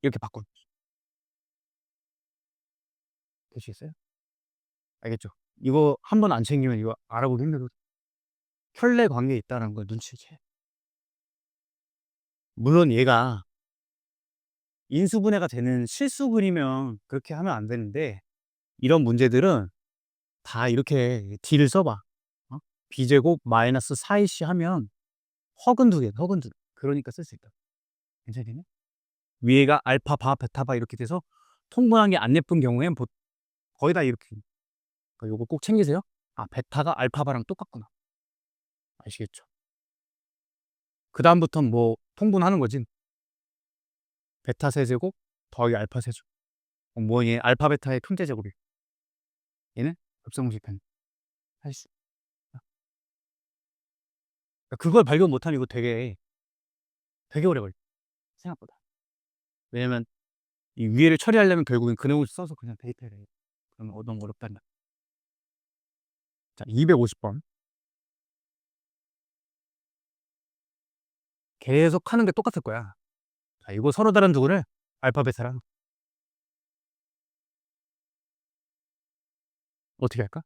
이렇게 바꿔. 되시겠어요? 알겠죠? 이거 한 번 안 챙기면 이거 알아보기 힘들어. 혈내 관계에 있다는 걸 눈치채. 물론 얘가 인수분해가 되는 실수근이면 그렇게 하면 안 되는데 이런 문제들은 다 이렇게 D를 써봐. 어? B제곱 마이너스 4AC 하면 허근 두 개, 허근 두 개. 그러니까 쓸 수 있다. 괜찮겠네? 위에가 알파, 바, 베타, 바 이렇게 돼서 통분한 게 안 예쁜 경우엔 거의 다 이렇게. 그러니까 요거 꼭 챙기세요. 아, 베타가 알파바랑 똑같구나. 아시겠죠? 그 다음부터는 뭐 통분하는 거지. 베타 세제곱 더하기 알파 세제곱. 뭐 얘 알파 베타의 통제 제곱이. 얘는 급성공식 편. 할 수. 그러니까 그걸 발견 못하면 이거 되게 오래 걸려. 생각보다. 왜냐면 이 위에를 처리하려면 결국엔 그 내용을 써서 그냥 데이터를 해. 그러면 너무 어렵단 말이야. 자, 250번. 계속 하는 게 똑같을 거야. 자, 이거 서로 다른 두구를 알파 베타랑 어떻게 할까?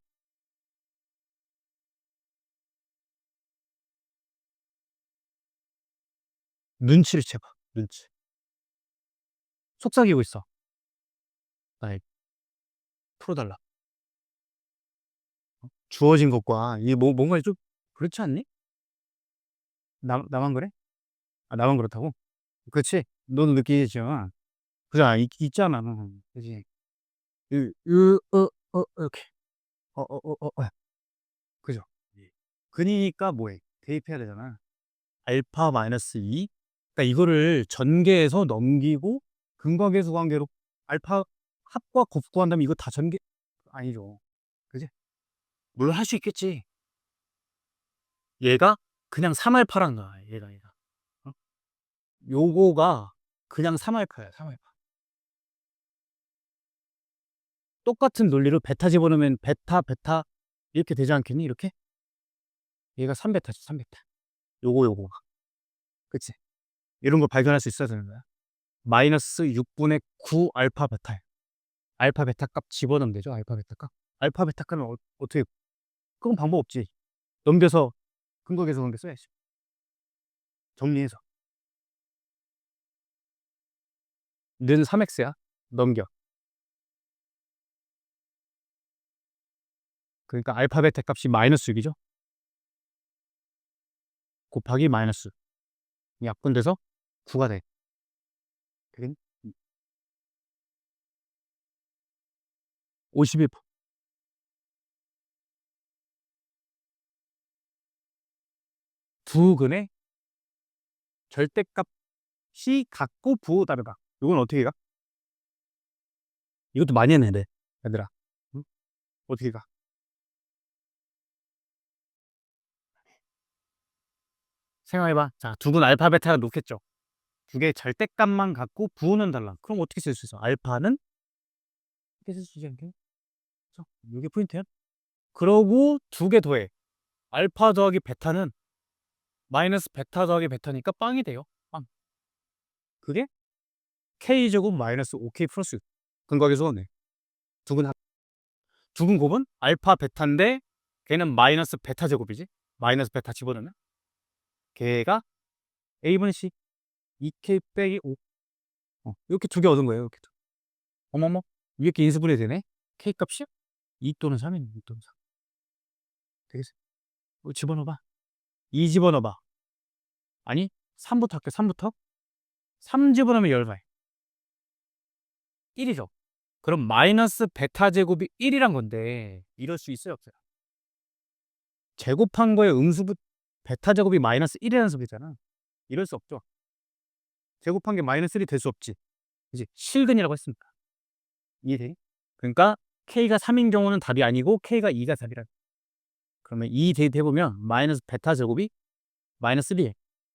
눈치를 채봐. 눈치. 속삭이고 있어. 나 풀어달라. 주어진 것과 이게 뭔가 좀 그렇지 않니? 나만 그래? 아, 나만 그렇다고? 그렇지? 너도 느끼겠지만 그잖아. 있잖아. 그지? 이렇게. 그죠? 예. 그니까 뭐해? 대입해야 되잖아. 알파 마이너스 2. 그러니까 이거를 전개해서 넘기고 근과계수 관계로 알파 합과 곱 구한다면 이거 다 전개 아니죠. 그지? 물론 할 수 있겠지. 얘가 그냥 3알파란 거야. 얘가. 어? 요거가 그냥 3알파야. 3알파. 똑같은 논리로 베타 집어넣으면 베타 이렇게 되지 않겠니? 이렇게? 얘가 3베타지. 3베타. 요거. 그치? 이런 걸 발견할 수 있어야 되는 거야. 마이너스 6분의 9 알파 베타야. 알파 베타 값 집어넣으면 되죠. 알파 베타 값. 알파 베타 값은 어떻게 그건 방법 없지. 넘겨서 근거계수 관계 써야지. 정리해서. 는 3x야. 넘겨. 그러니까 알파 베타 값이 마이너스 6이죠. 곱하기 마이너스. 약분돼서 9가 돼. 되겠니? 51%. 두 근의 절대값이 같고 부호 다르다. 이건 어떻게 가? 이것도 많이 했는데 얘들아. 응? 어떻게 가? 생각해봐. 자, 두 근 알파 베타가 놓겠죠. 두 개의 절대값만 갖고 부호는 달라. 그럼 어떻게 쓸 수 있어? 알파는 이렇게 쓸 수 있지 않게? 그죠? 요게 포인트야. 그러고 두 개 더해. 알파 더하기 베타는 마이너스 베타 더하기 베타니까 빵이 돼요. 빵. 그게 K제곱 마이너스 5K 플러스 6. 그럼 거기서 네. 두근 곱은 알파 베타인데 걔는 마이너스 베타 제곱이지. 마이너스 베타 집어넣으면 걔가 A분의 C 2K 빼기 5. 이렇게 두 개 얻은 거예요. 이렇게. 어머머, 이렇게 인수분해 되네. K 값이 2 또는 3이네. 2 또는 3. 되겠어. 집어넣어봐. 2 집어넣어봐. 아니, 3부터 할게. 3부터. 3 집어넣으면 열발. 1이죠. 그럼 마이너스 베타 제곱이 1이란 건데 이럴 수 있어요, 없어요? 제곱한 거에 음수분 베타 제곱이 마이너스 1이라는 소리잖아. 이럴 수 없죠. 제곱한 게 마이너스 1이 될 수 없지. 이제 실근이라고 했습니다. 이해돼? 그러니까 K가 3인 경우는 답이 아니고 K가 2가 답이라. 그러면 이 데이트 해보면 마이너스 베타 제곱이 마이너스 1이에요.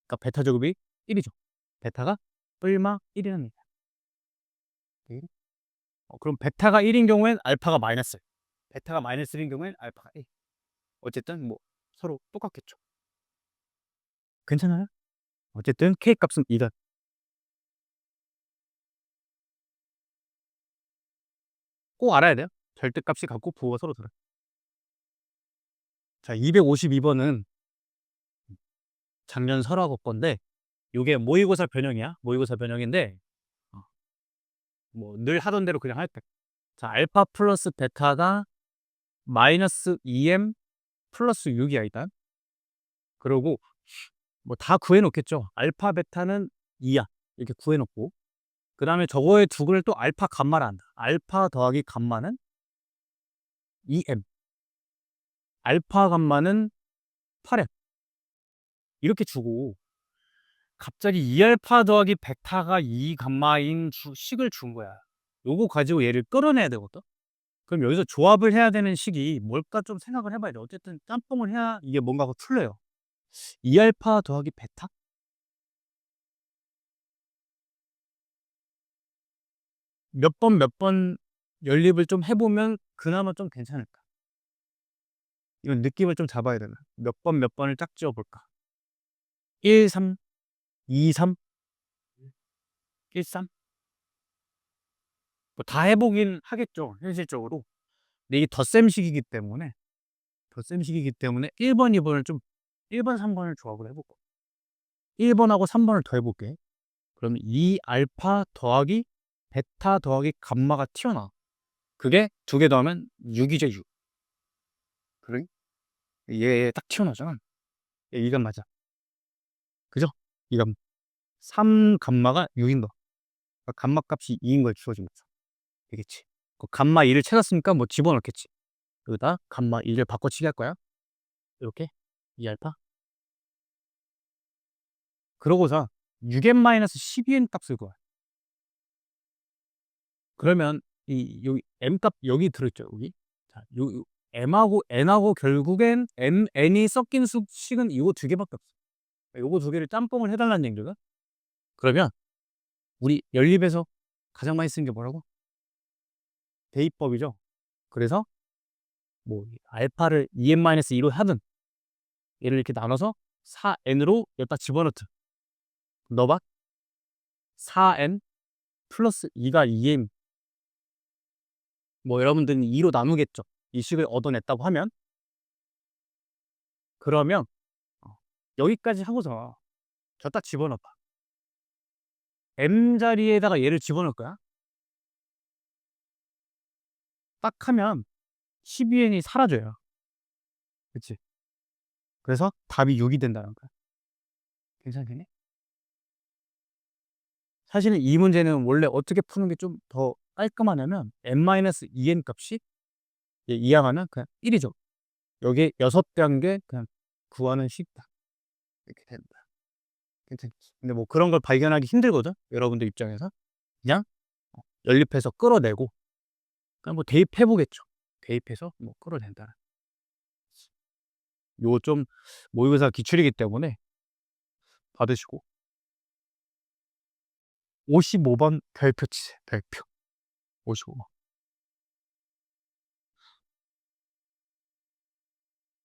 그러니까 베타 제곱이 1이죠. 베타가 뿔마 1이라는 얘기야. 그럼 베타가 1인 경우엔 알파가 마이너스. 베타가 마이너스 1인 경우엔 알파가 1. 어쨌든 뭐 서로 똑같겠죠. 괜찮아요? 어쨌든 K 값은 2다. 꼭 알아야 돼요. 절대값이 같고 부호가 서로 다르. 자, 252번은 작년 설화고 건데 요게 모의고사 변형이야. 모의고사 변형인데 뭐 늘 하던 대로 그냥 할게. 자, 알파 플러스 베타가 마이너스 2m 플러스 6이야 일단. 그러고 뭐 다 구해놓겠죠. 알파 베타는 2야. 이렇게 구해놓고 그 다음에 저거의 두 개를 또 알파 감마를 한다. 알파 더하기 감마는 2m. 알파 감마는 8m. 이렇게 주고 갑자기 2알파 더하기 베타가 2 감마인 식을 준 거야. 요거 가지고 얘를 끌어내야 되거든. 그럼 여기서 조합을 해야 되는 식이 뭘까 좀 생각을 해봐야 돼. 어쨌든 짬뽕을 해야 이게 뭔가가 풀려요. 2알파 더하기 베타? 몇 번 연립을 좀 해보면 그나마 좀 괜찮을까? 이건 느낌을 좀 잡아야 되나? 몇 번을 짝 지어볼까? 1, 3, 2, 3, 1, 3? 뭐 다 해보긴 하겠죠, 현실적으로. 근데 이게 덧셈식이기 때문에 1번, 2번을 좀 1번, 3번을 조합을 해볼까? 1번하고 3번을 더 해볼게. 그러면 2알파 더하기 베타 더하기 감마가 튀어나와. 그게 두 개 더하면 6이죠, 6. 그래? 얘 딱 튀어나오잖아. 얘 이감 맞아. 그죠? 이감. 3 감마가 6인 거. 그러니까 감마 값이 2인 걸 주어진 거죠. 되겠지. 그 감마 2를 찾았으니까 뭐 집어넣겠지. 여기다 감마 2를 바꿔치기 할 거야. 이렇게 2알파. 그러고서 6n-12n 값을 구해. 그러면 이 여기 m 값 여기 들어있죠, 여기. 자, 요 m하고 n하고 결국엔 n이 섞인 수식은 이거 두 개밖에 없어. 요거 두 개를 짬뽕을 해달라는 얘기거든. 그러면 우리 연립에서 가장 많이 쓰는 게 뭐라고? 대입법이죠. 그래서 뭐 알파를 2n-2로 하든 얘를 이렇게 나눠서 4n으로 여기다 집어넣든 넣어봐. 4n 플러스 2가 2n. 뭐 여러분들은 2로 나누겠죠. 이 식을 얻어냈다고 하면 그러면 여기까지 하고서 저 딱 집어넣어봐. m 자리에다가 얘를 집어넣을 거야. 딱 하면 12n이 사라져요. 그치? 그래서 답이 6이 된다는 거야. 괜찮겠니? 사실은 이 문제는 원래 어떻게 푸는 게 좀 더 깔끔하냐면 n-2n 값이 이항하면 그냥 1이죠. 여기 6단계 그냥 구하는 쉽다. 이렇게 된다. 괜찮지? 근데 뭐 그런 걸 발견하기 힘들거든. 여러분들 입장에서 그냥 연립해서 끌어내고 그냥 뭐 대입해 보겠죠. 대입해서 뭐 끌어낸다. 요 좀 모의고사 기출이기 때문에 받으시고 55번 별표 치세요. 별표. 55번.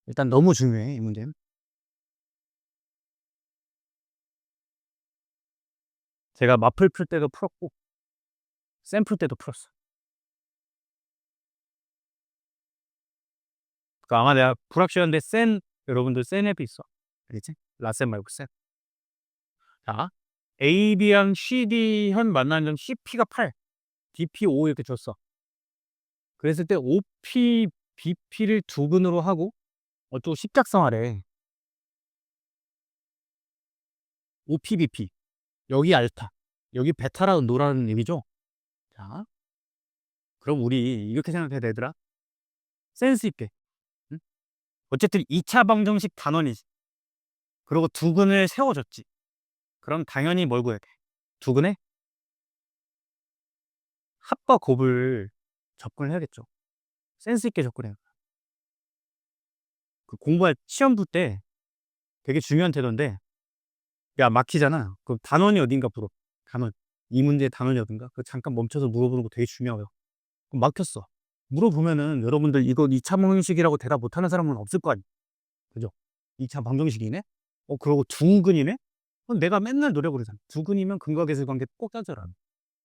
일단 너무 중요해, 이 문제는. 제가 마플 풀 때도 풀었고 샘플 때도 풀었어. 그러니까 아마 내가 불확실한데 센 여러분들 센 앱이 있어. 알겠지? 라센 말고 센. 자, AB랑 CD현 만나는 점 CP가 8, DP 5 이렇게 줬어. 그랬을 때 OP, BP를 두 근으로 하고 또 십작성하래. OP, BP. 여기 알파, 여기 베타라는 노라는 얘기죠. 자, 그럼 우리 이렇게 생각해야 되더라. 센스 있게. 응? 어쨌든 2차 방정식 단원이지. 그리고 두 근을 세워줬지. 그럼 당연히 뭘 구해야 돼? 두 근의 합과 곱을 접근을 해야겠죠. 센스 있게 접근해요. 그 공부할 시험 볼 때 되게 중요한 태도인데, 야, 막히잖아. 그럼 단원이 어딘가 물어. 단원. 이 문제의 단원이 어딘가? 그 잠깐 멈춰서 물어보는 거 되게 중요해요. 그럼 막혔어. 물어보면은 여러분들 이거 2차 방정식이라고 대답 못하는 사람은 없을 거 아니야. 그죠? 2차 방정식이네? 그러고 두근이네? 그럼 내가 맨날 노력을 하잖아. 두근이면 근과 계수 관계 꼭 따져라.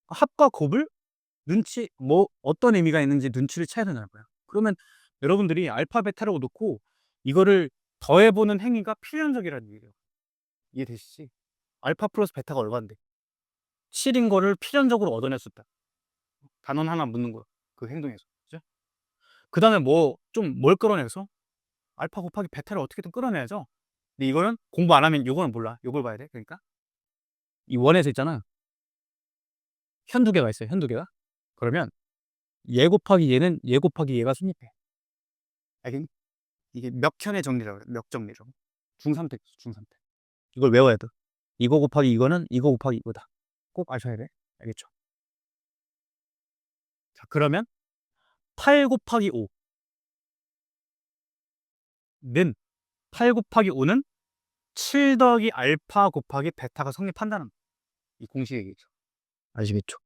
합과 곱을 어떤 의미가 있는지 눈치를 채야 되는 거야. 그러면 여러분들이 알파, 베타라고 놓고 이거를 더해보는 행위가 필연적이라는 얘기예요. 이해되시지? 알파 플러스 베타가 얼마인데? 7인 거를 필연적으로 얻어낼 수 있다. 단원 하나 묻는 거. 그 행동에서. 그죠? 그 다음에 뭘 끌어내서? 알파 곱하기 베타를 어떻게든 끌어내야죠. 근데 이거는 공부 안 하면 이거는 몰라. 이걸 봐야 돼. 그러니까 이 원에서 있잖아. 현 두 개가 있어요. 현 두 개가. 그러면 얘 곱하기 얘는 얘 곱하기 얘가 성립해. 알겠니? 이게 멱현의 정리라고 그래. 멱 정리로. 중삼택, 중삼택. 이걸 외워야 돼. 이거 곱하기 이거는 이거 곱하기 이거다. 꼭 아셔야 돼. 알겠죠? 자, 그러면 8 곱하기 5는 8 곱하기 5는 7 더하기 알파 곱하기 베타가 성립한다는 이 공식 얘기죠. 아시겠죠?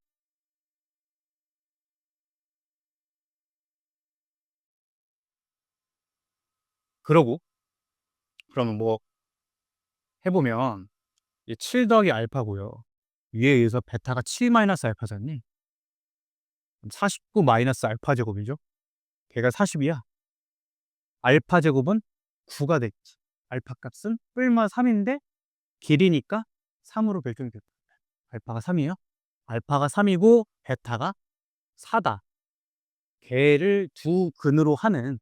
그러고 그러면 뭐 해보면 이게 7 더하기 알파고요. 위에 의해서 베타가 7 마이너스 알파잖니? 49 마이너스 알파 제곱이죠. 걔가 40이야. 알파 제곱은 9가 됐지. 알파 값은 뿔마 3인데 길이니까 3으로 결정이 됐다. 알파가 3이에요. 알파가 3이고 베타가 4다. 걔를 두 근으로 하는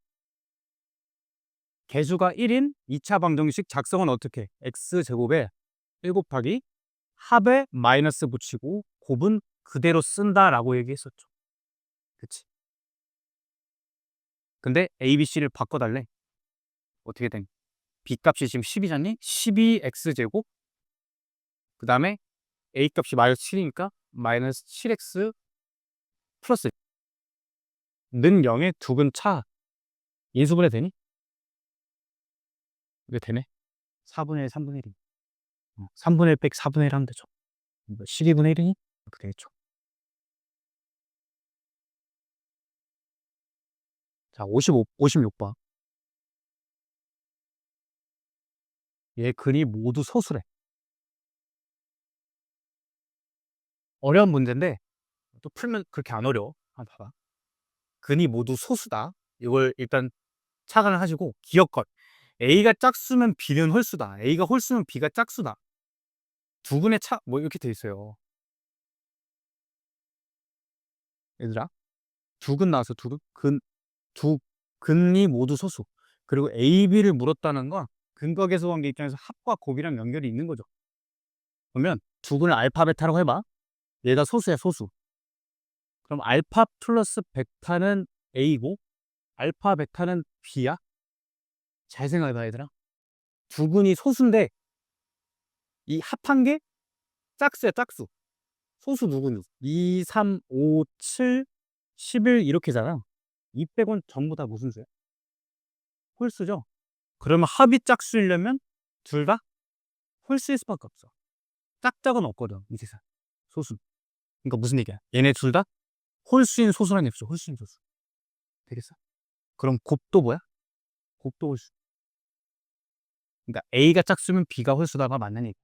개수가 1인 2차 방정식 작성은 어떻게? x제곱에 1 곱하기 합에 마이너스 붙이고 곱은 그대로 쓴다라고 얘기했었죠. 그치? 근데 a, b, c를 바꿔달래. 어떻게 된? b 값이 지금 10이잖니? 12x제곱 그 다음에 a 값이 마이너스 7이니까 마이너스 7x 플러스 는 0의 두 근 차 인수분해 되니? 이게 되네. 4분의 1, 3분의 1이. 3분의 1 빼기 4분의 1 하면 되죠. 12분의 1이니? 이렇게 되겠죠. 자, 56번. 얘 근이 모두 소수래. 어려운 문제인데 또 풀면 그렇게 안 어려워. 한번 봐봐. 근이 모두 소수다. 이걸 일단 착안을 하시고 기억것. A가 짝수면 B는 홀수다. A가 홀수면 B가 짝수다. 두 근의 차, 뭐 이렇게 돼 있어요. 얘들아, 두 근 나와서 두 근이 모두 소수. 그리고 A, B를 물었다는 건 근거 계수 관계 입장에서 합과 곱이랑 연결이 있는 거죠. 그러면 두 근을 알파, 베타라고 해봐. 얘가 소수야, 소수. 그럼 알파 플러스 베타는 A고 알파, 베타는 B야? 잘 생각해봐, 얘들아. 두 근이 소수인데 이 합한 게 짝수야, 짝수. 소수 누구누구? 2, 3, 5, 7, 11 이렇게잖아. 이 빼곤 전부 다 무슨 수야? 홀수죠? 그러면 합이 짝수이려면 둘 다 홀수일 수밖에 없어. 짝짝은 없거든, 이 세상. 소수. 그러니까 무슨 얘기야? 얘네 둘 다 홀수인 소수라는 얘기죠. 홀수인 소수. 되겠어? 그럼 곱도 뭐야? 곱도 홀수. 그러니까 A가 짝수면 B가 홀수다가 맞는 얘기.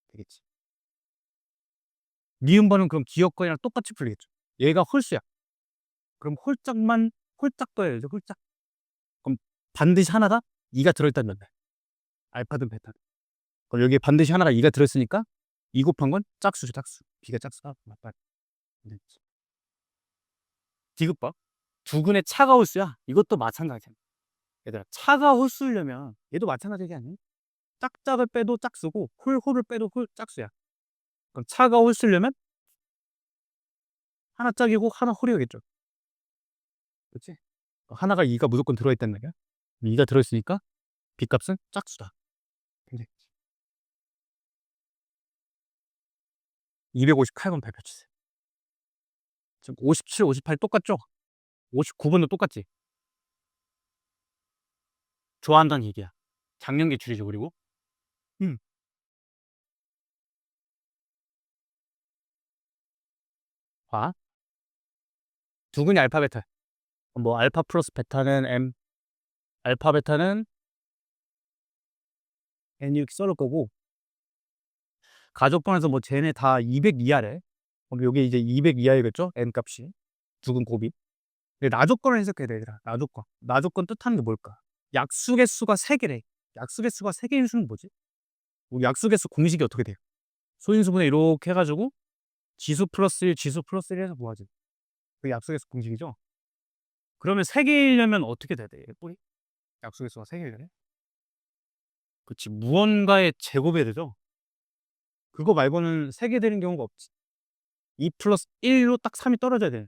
되겠지? 니은번은 그럼 기억권이랑 똑같이 풀리겠죠. 얘가 홀수야. 그럼 홀짝 떠야죠. 홀짝. 그럼 반드시 하나가 2가 들어있다는 건데. 알파든 베타든. 그럼 여기에 반드시 하나가 2가 들어있으니까 2 곱한 건 짝수죠. 짝수. B가 짝수가 맞다. 디귿봐. 두근의 차가 홀수야. 이것도 마찬가지야. 얘들아, 차가 홀수려면 얘도 마찬가지 아니야? 짝짝을 빼도 짝수고 홀을 빼도 홀 짝수야. 그럼 차가 홀수려면 하나 짝이고 하나 홀이겠죠. 그렇지? 하나가 2가 무조건 들어있단 말이야. 2가 들어있으니까 B값은 짝수다. 근데 258번 발표 주세요. 지금 57, 58 똑같죠? 59번도 똑같지? 좋아한다는 얘기야. 작년 기출이죠, 그리고. 음. 봐. 두근이 알파 베타. 뭐 알파 플러스 베타는 M, 알파 베타는 N 이렇게 써놓을 거고, 가족번에서 뭐 쟤네 다 200 이하래. 그럼 요게 이제 200 이하이겠죠? N 값이. 두근 곱이. 근데 나조건을 해석해야 돼, 얘들아. 나조건. 나조건 뜻하는 게 뭘까? 약수개수가 3개래. 약수개수가 3개인 수는 뭐지? 우리 약수개수 공식이 어떻게 돼요? 소인수분해 이렇게 해가지고 지수 플러스 1, 지수 플러스 1 해서 구하지. 그게 약수개수 공식이죠? 그러면 3개이려면 어떻게 돼야 돼? 뿌리? 약수개수가 3개이려면? 그치. 무언가의 제곱이 되죠? 그거 말고는 3개 되는 경우가 없지. 2 플러스 1로 딱 3이 떨어져야 돼.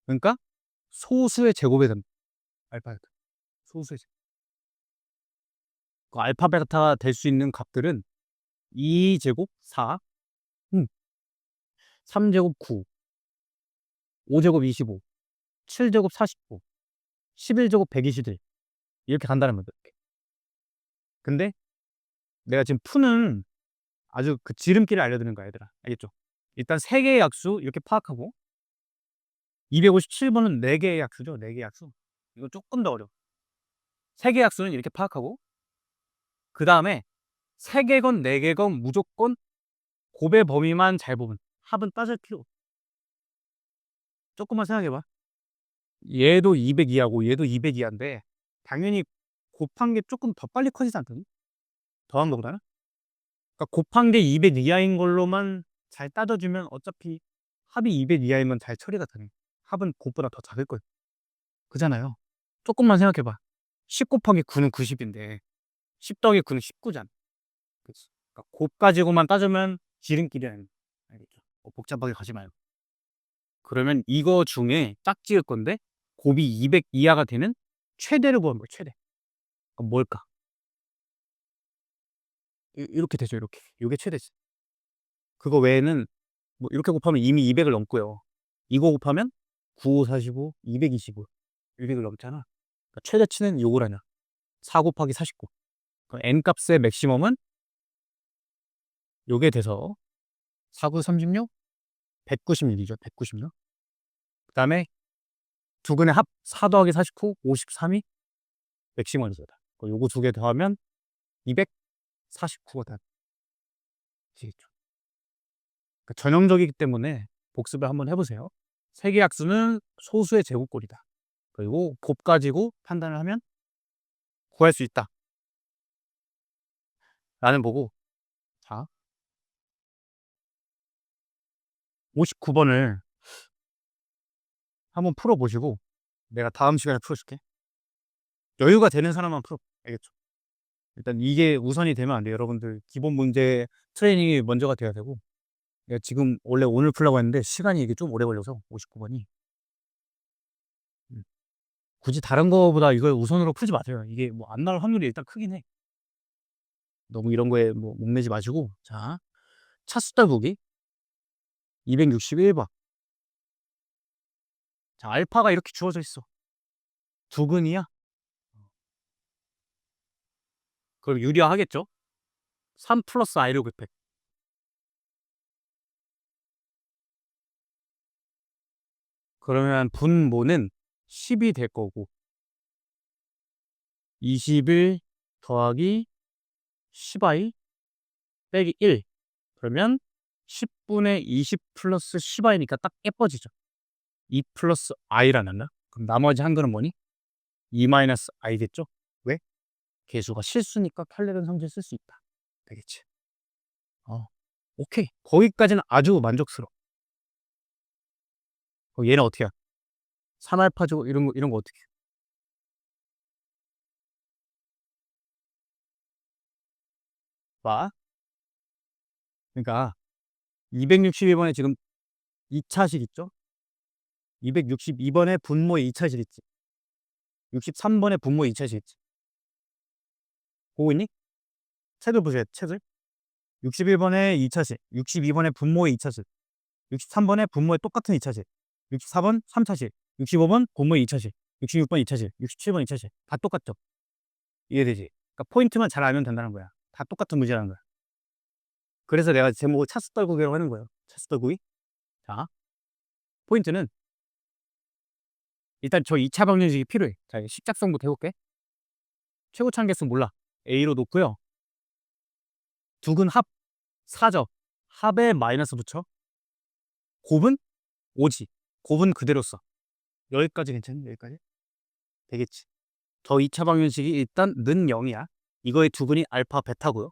그러니까 소수의 제곱이 된다. 알파 베타. 소수의 제곱. 그 알파 베타가 될 수 있는 값들은 2제곱 4, 3제곱 9, 5제곱 25, 7제곱 49, 11제곱 121 이렇게 간다는 거죠. 근데 내가 지금 푸는 아주 그 지름길을 알려드리는 거야, 얘들아. 알겠죠? 일단 3개의 약수 이렇게 파악하고 257번은 4개의 약수죠. 4개의 약수. 이거 조금 더 어려워. 3개의 약수는 이렇게 파악하고 그 다음에 3개건 4개건 무조건 곱의 범위만 잘 보면 합은 따질 필요 없어. 조금만 생각해봐. 얘도 200 이하고 얘도 200 이하인데 당연히 곱한 게 조금 더 빨리 커지지 않거든? 더한 거보다는? 그러니까 곱한 게 200 이하인 걸로만 잘 따져주면 어차피 합이 200 이하이면 잘 처리가 되네. 합은 곱보다 더 작을 거예요. 그잖아요. 조금만 생각해봐. 10 곱하기 9는 90인데 10 더하기 9는 19잖아. 그치? 그러니까 곱 가지고만 따지면 지름길이 아니야. 알겠죠? 복잡하게 가지 말고. 그러면 이거 중에 짝지을 건데 곱이 200 이하가 되는 최대를 구하는 거야. 최대. 그럼 뭘까? 이렇게 되죠. 이렇게. 이게 최대지. 그거 외에는 뭐 이렇게 곱하면 이미 200을 넘고요. 이거 곱하면 9, 45, 225. 200을 넘잖아. 그러니까 최대치는 요거라냐. 4 곱하기 49. 그럼 n 값의 맥시멈은 요게 돼서 4, 9, 36, 196이죠. 196. 그 다음에 두근의 합 4 더하기 49, 53이 맥시멈이다. 요거 두 개 더하면 249가 다. 아시겠죠? 그러니까 전형적이기 때문에 복습을 한번 해보세요. 세계약수는 소수의 제곱꼴이다. 그리고 곱 가지고 판단을 하면 구할 수 있다. 라는 보고, 자, 59번을 한번 풀어보시고 내가 다음 시간에 풀어줄게. 여유가 되는 사람만 풀어. 알겠죠? 일단 이게 우선이 되면 안 돼요. 여러분들 기본 문제 트레이닝이 먼저가 돼야 되고, 내가 지금 원래 오늘 풀려고 했는데 시간이 이게 좀 오래 걸려서 59번이 굳이 다른 거보다 이걸 우선으로 풀지 마세요. 이게 뭐 안 나올 확률이 일단 크긴 해. 너무 이런 거에 뭐 목매지 마시고. 자, 차수다 보기 261번. 자, 알파가 이렇게 주어져 있어. 두근이야. 그럼 유리화하겠죠? 3 플러스 i를 곱해. 그러면 분모는 10이 될 거고 21 더하기 10i 빼기 1 그러면 10분의 20 플러스 10i니까 딱 예뻐지죠. 2 플러스 i라 났나? 그럼 나머지 한글은 뭐니? 2 마이너스 i 됐죠? 왜? 개수가 실수니까 칼렉은 성질 쓸 수 있다. 되겠지? 오케이. 거기까지는 아주 만족스러워. 얘는 어떻게 해? 3알파죠? 이런 거 어떻게 해? 봐. 그러니까 262번에 지금 2차식 있죠? 262번에 분모의 2차식 있지. 63번에 분모의 2차식 있지. 보고 있니? 책을 보셔야 돼, 책을. 61번에 2차식, 62번에 분모의 2차식, 63번에 분모의 똑같은 2차식, 64번 3차식, 65번 분모의 2차식, 66번 2차식, 67번 2차식. 다 똑같죠? 이해되지? 그러니까 포인트만 잘 알면 된다는 거야. 다 똑같은 문제라는 거야. 그래서 내가 제목을 차수 떨구기라고 하는 거예요. 차수 떨구기. 자, 포인트는 일단 저 2차 방정식이 필요해. 자, 식작성부터 해볼게. 최고차 한계수 몰라. A로 놓고요. 두근 합 4죠. 합에 마이너스 붙여. 곱은 5지. 곱은 그대로 써. 여기까지 괜찮니? 여기까지? 되겠지. 저 2차 방정식이 일단 는 0이야. 이거의 두근이 알파 베타고요.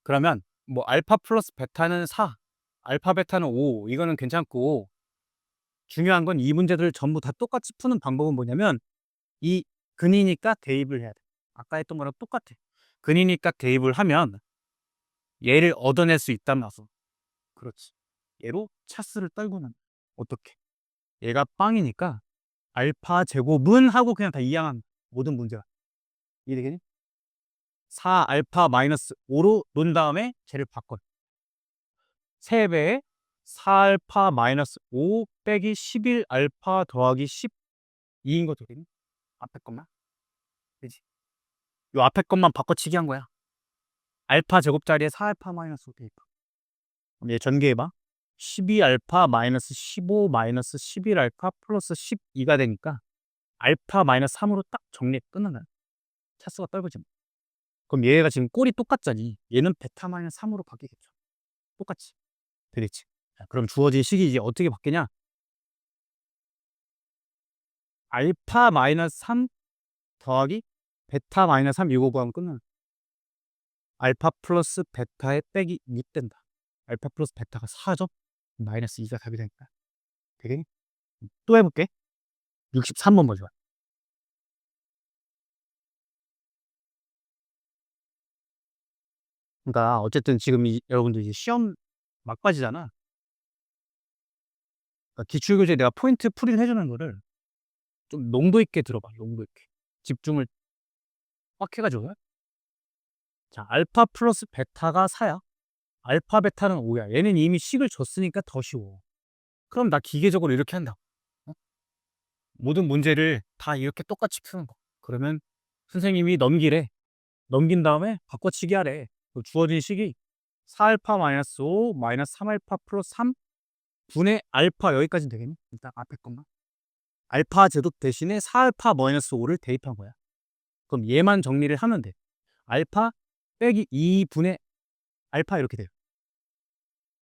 그러면 뭐 알파 플러스 베타는 4, 알파 베타는 5 이거는 괜찮고 중요한 건 이 문제들을 전부 다 똑같이 푸는 방법은 뭐냐면 이 근이니까 대입을 해야 돼. 아까 했던 거랑 똑같아. 근이니까 대입을 하면 얘를 얻어낼 수 있다면서. 그렇지. 얘로 차수를 떨구는. 어떻게? 얘가 빵이니까 알파 제곱은 하고 그냥 다 이항한 모든 문제가. 이해되겠니? 4 알파 마이너스 5로 놓은 다음에 쟤를 바꿔. 3배에 4 알파 마이너스 5 빼기 11 알파 더하기 12인 거 되겠니? 앞에 것만. 그지? 요 앞에 것만 바꿔치기 한 거야. 알파 제곱자리에 4 알파 마이너스 5 대입. 그럼 얘 전개해봐. 12 알파 마이너스 15 마이너스 11 알파 플러스 12가 되니까 알파 마이너스 3으로 딱 정리 끝나나요? 차수가 떨어지면. 그럼 얘가 지금 꼴이 똑같잖니. 얘는 베타 마이너스 3으로 바뀌겠죠. 똑같이. 되겠지. 자, 그럼 주어진 식이 이제 어떻게 바뀌냐? 알파 마이너스 3 더하기 베타 마이너스 3 이거 구하면 끝나는. 알파 플러스 베타에 빼기 6 된다. 알파 플러스 베타가 4죠? 마이너스 2가 답이 되니까. 되겠니? 또 해볼게. 63번 먼저. 그러니까 어쨌든 지금 여러분들 이제 시험 막바지잖아. 그러니까 기출교재 내가 포인트 풀이를 해주는 거를 좀 농도 있게 들어봐. 농도 있게. 집중을 꽉 해가지고. 자, 알파 플러스 베타가 4야. 알파 베타는 5야. 얘는 이미 식을 줬으니까 더 쉬워. 그럼 나 기계적으로 이렇게 한다. 어? 모든 문제를 다 이렇게 똑같이 푸는 거. 그러면 선생님이 넘기래. 넘긴 다음에 바꿔치기 하래. 주어진 식이 4알파 마이너스 5 마이너스 3알파 플러스 3 분의 알파 여기까지는 되겠니? 일단 앞에 것만. 알파 제곱 대신에 4알파 마이너스 5를 대입한 거야. 그럼 얘만 정리를 하면 돼. 알파 빼기 2분의 알파 이렇게 돼요.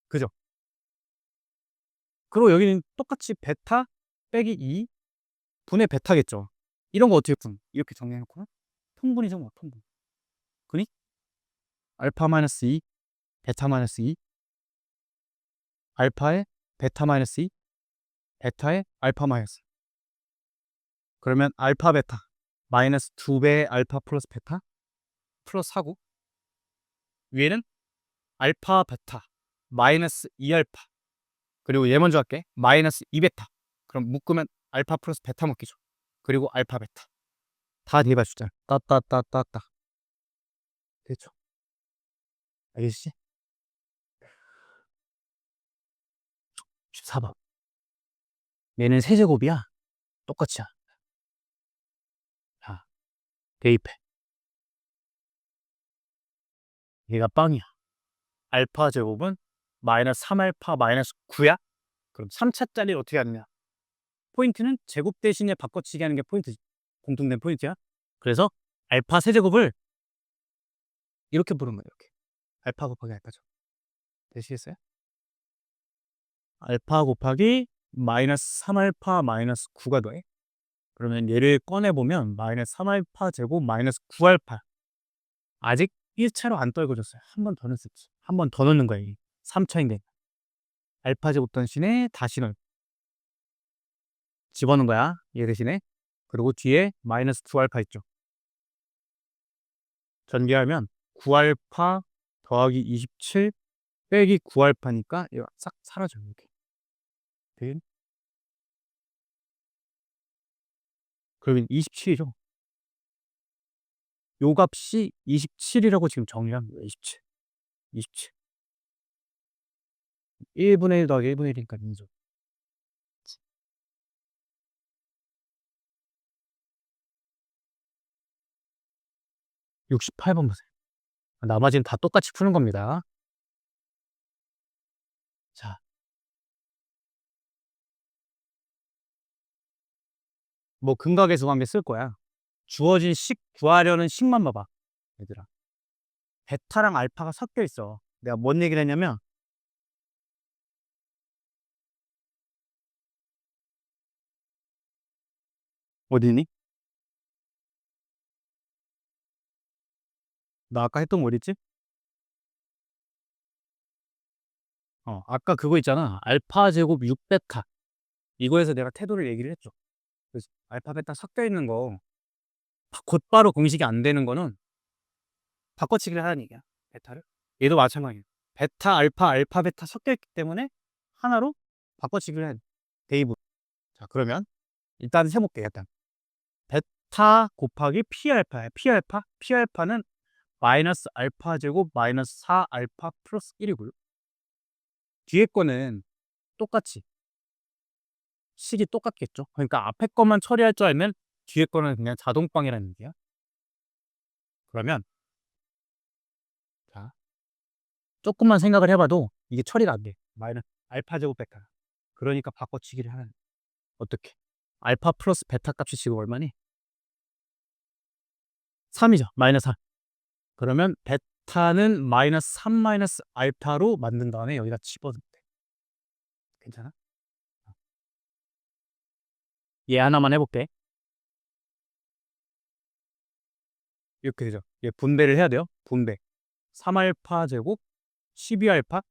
그죠? 그리고 여기는 똑같이 베타 빼기 2 분의 베타겠죠. 이런 거 어떻게 푼? 이렇게 정리해놓고 통분이죠 뭐 통분. 그니? 알파 마이너스 2 베타 마이너스 2 알파에 베타 마이너스 2 베타에 알파 마이너스. 그러면 알파 베타 마이너스 2배의 알파 플러스 베타 플러스 하고 위에는 알파 베타 마이너스 2알파 그리고 얘 먼저 할게. 마이너스 2베타. 그럼 묶으면 알파 플러스 베타 묶이죠. 그리고 알파 베타 다 대입할 수 있잖아. 따따따따따. 됐죠? 알겠지? 14번. 얘는 세제곱이야. 똑같이야. 자, 대입해. 얘가 빵이야. 알파 제곱은 마이너스 3알파 마이너스 9야. 그럼 3차짜리를 어떻게 하느냐? 포인트는 제곱 대신에 바꿔치기 하는 게 포인트지. 공통된 포인트야. 그래서 알파 세제곱을 이렇게 부르는 거예요. 이렇게. 알파 곱하기 알파죠. 되시겠어요? 알파 곱하기 마이너스 3알파 마이너스 9가 돼. 그러면 얘를 꺼내보면 마이너스 3알파 제곱 마이너스 9알파. 아직 1차로 안 떨궈졌어요. 한 번 더 넣을 수 있지. 한 번 더 넣는 거예요. 3차인데. 알파 제곱 대신에 다시 넣을 집어넣은 거야. 얘 대신에. 그리고 뒤에 마이너스 9알파 있죠. 전개하면 9알파 더하기 27 빼기 9알파니까 이거 싹 사라져요. 이렇게. 되겠니? 그러면 27이죠. 요 값이 27이라고 지금 정의하면 돼요. 27. 27. 1분의 1 더하기 1분의 1이니까 민수. 68번 보세요. 나머지는 다 똑같이 푸는 겁니다. 자. 뭐 근각에서 관계 쓸 거야. 주어진 식 구하려는 식만 봐봐. 얘들아. 베타랑 알파가 섞여 있어. 내가 뭔 얘기를 했냐면 어디니? 나 아까 했던 거 어딨지? 아까 그거 있잖아. 알파 제곱 6베타. 이거에서 내가 태도를 얘기를 했죠. 그래서 알파 베타 섞여 있는 거 곧바로 공식이 안 되는 거는 바꿔치기를 하라는 얘기야. 베타를. 얘도 마찬가지예요. 베타, 알파, 알파, 베타 섞여 있기 때문에 하나로 바꿔치기를 해. 대입으로. 자, 그러면 일단 해볼게. 일단 베타 곱하기 P알파야. P알파? P알파는 마이너스 알파 제곱 마이너스 4알파 플러스 1이고요. 뒤에 거는 똑같이 식이 똑같겠죠. 그러니까 앞에 것만 처리할 줄 알면 뒤에 거는 그냥 자동빵이라는 얘기야. 그러면 자, 조금만 생각을 해봐도 이게 처리가 안 돼. 마이너스 알파 제곱 베타. 그러니까 바꿔치기를 하는. 어떻게? 알파 플러스 베타 값이 지금 얼마니? 3이죠. 마이너스 4. 그러면 베타는 마이너스 3 마이너스 알파로 만든 다음에 여기다 집어넣으면 돼. 괜찮아? 얘 하나만 해볼게. 이렇게 되죠. 얘 분배를 해야 돼요. 분배. 3알파 제곱 12알파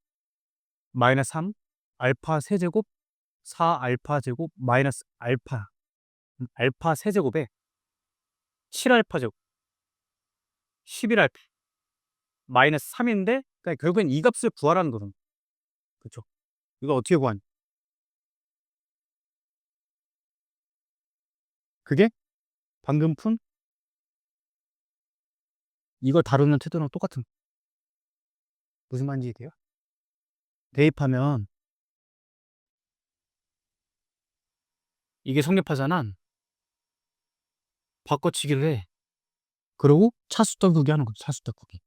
마이너스 3 알파 세제곱 4알파 제곱 마이너스 알파 알파 세제곱에 7알파 제곱 11알파 마이너스 3인데 그러니까 결국엔 이 값을 구하라는 거는 그렇죠. 이거 어떻게 구하니? 그게 방금 푼 이걸 다루는 태도랑 똑같은 무슨 말인지 이해돼요? 대입하면 이게 성립하잖아. 바꿔치기를 해. 그리고 차수 떨구기 하는 거죠. 차수 떨구기.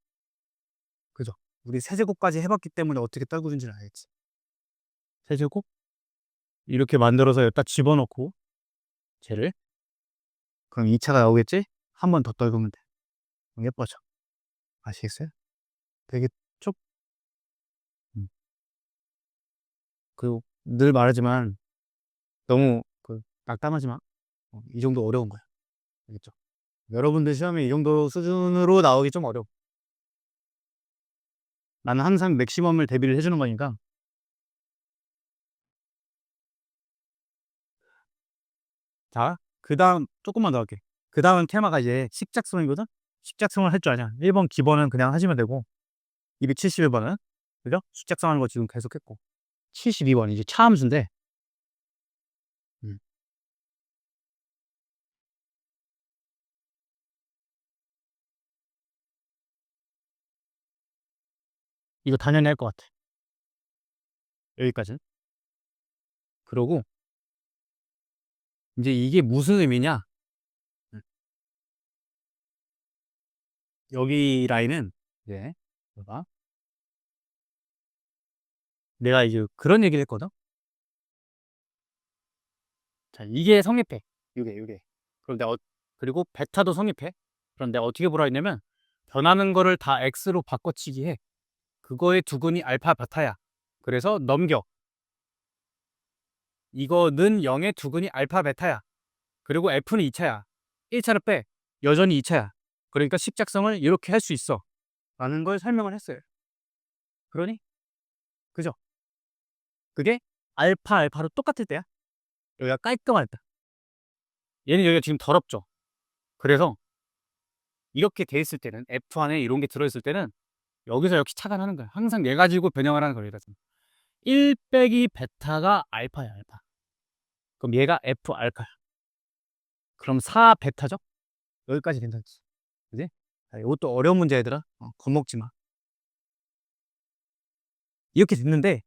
그죠? 우리 세제곱까지 해봤기 때문에 어떻게 떨구는지는 알겠지. 세제곱 이렇게 만들어서 여기다 집어넣고 쟤를 그럼 2차가 나오겠지? 한 번 더 떨구면 돼. 그럼 예뻐져. 아시겠어요? 되게 쪽 음. 그리고 늘 말하지만 너무 낙담하지 마. 이 정도 어려운 거야. 알겠죠? 여러분들 시험에 이 정도 수준으로 나오기 좀 어려워. 나는 항상 맥시멈을 대비를 해주는 거니까. 자, 그 다음 조금만 더 할게. 그 다음 테마가 이제 식작성이거든? 식작성을 할 줄 아냐? 1번 기본은 그냥 하시면 되고 271번은 그죠? 식작성 하는 거 지금 계속 했고 72번 이제 차함수인데 음. 이거 당연히 할 것 같아. 여기까지는. 그러고 이제 이게 무슨 의미냐? 음. 여기 라인은 이제 봐봐. 내가 이제 그런 얘기를 했거든? 자, 이게 성립해. 이게. 그리고 베타도 성립해. 그런데 어떻게 보라 했냐면 변하는 거를 다 x로 바꿔치기 해. 그거의 두근이 알파 베타야. 그래서 넘겨. 이거는 0의 두근이 알파 베타야. 그리고 f는 2차야. 1차를 빼. 여전히 2차야. 그러니까 식작성을 이렇게 할 수 있어. 라는 걸 설명을 했어요. 그러니? 그죠? 그게 알파로 똑같을 때야. 여기가 깔끔할 때. 얘는 여기가 지금 더럽죠. 그래서 이렇게 돼 있을 때는 F 안에 이런 게 들어있을 때는 여기서 역시 착안하는 거야. 항상 얘 가지고 변형을 하는 거예요. 1 빼기 베타가 알파야, 알파. 그럼 얘가 F 알파야. 그럼 4 베타죠? 여기까지 괜찮지. 그지? 자, 이것도 어려운 문제 얘들아. 겁먹지 마. 이렇게 됐는데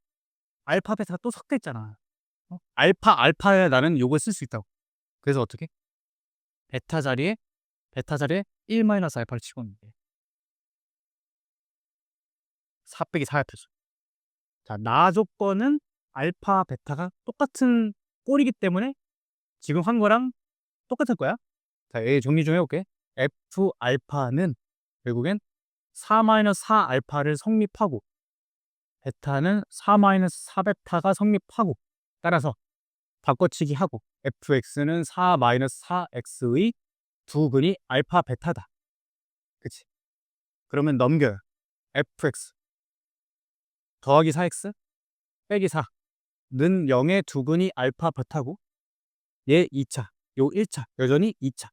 알파 베타가 또 섞여 있잖아. 알파에 나는 요걸 쓸 수 있다고. 그래서 어떻게? 베타 자리에 1 마이너스 알파를 집어넣는데 4 빼기 4야 표수. 자, 나 조건은 알파 베타가 똑같은 꼴이기 때문에 지금 한 거랑 똑같을 거야. 자, 얘 정리 좀 해볼게. F 알파는 결국엔 4 마이너스 4 알파를 성립하고 베타는 4 마이너스 4 베타가 성립하고 따라서 바꿔치기 하고 fx는 4 마이너스 4x의 두 근이 알파 베타다. 그치? 그러면 넘겨요. fx 더하기 4x 빼기 4는 0의 두 근이 알파 베타고 얘 2차, 요 1차, 여전히 2차.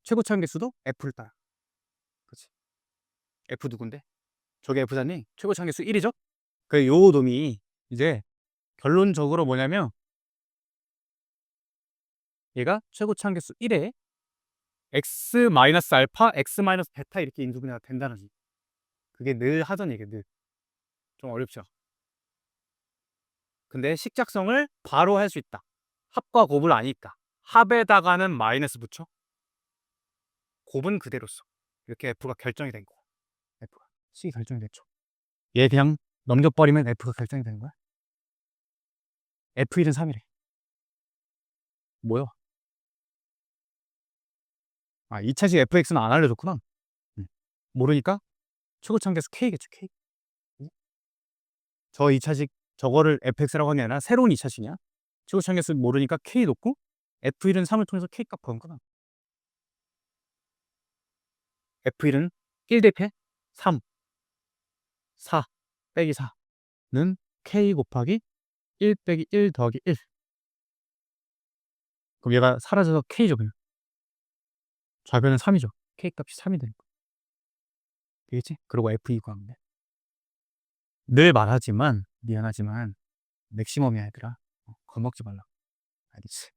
최고차 한계수도 f를 따라. 그치? f 누군데? 저게 f잖니? 최고차 한계수 1이죠? 요 놈이 이제 결론적으로 뭐냐면 얘가 최고차 한계수 1에 x 마이너스 알파, x 마이너스 베타 이렇게 인수분해가 된다는 얘기. 그게 늘 하던 얘기, 늘. 좀 어렵죠. 근데 식작성을 바로 할 수 있다. 합과 곱을 아니까. 합에다가는 마이너스 붙여. 곱은 그대로 써. 이렇게 F가 결정이 된 거야. F가. C가 결정이 됐죠. 얘 그냥 넘겨버리면 F가 결정이 되는 거야. F1은 3이래. 뭐야? 2차식 fx는 안 알려줬구나. 모르니까 최고차함계수 k겠죠, k. 저 2차식 저거를 fx라고 하는 게 아니라 새로운 2차식이야. 최고차함계수 모르니까 k 놓고 f1은 3을 통해서 k 값 구하는구나. f1은 1 대패 3 4 빼기 4는 k 곱하기 1 빼기 1 더하기 1. 그럼 얘가 사라져서 k죠, 그냥. 좌변은 3이죠. k 값이 3이 되는 거. 되겠지? 그리고 f2 구하면 돼. 늘 말하지만 미안하지만 맥시멈이야, 얘들아. 겁먹지 말라. 알겠지?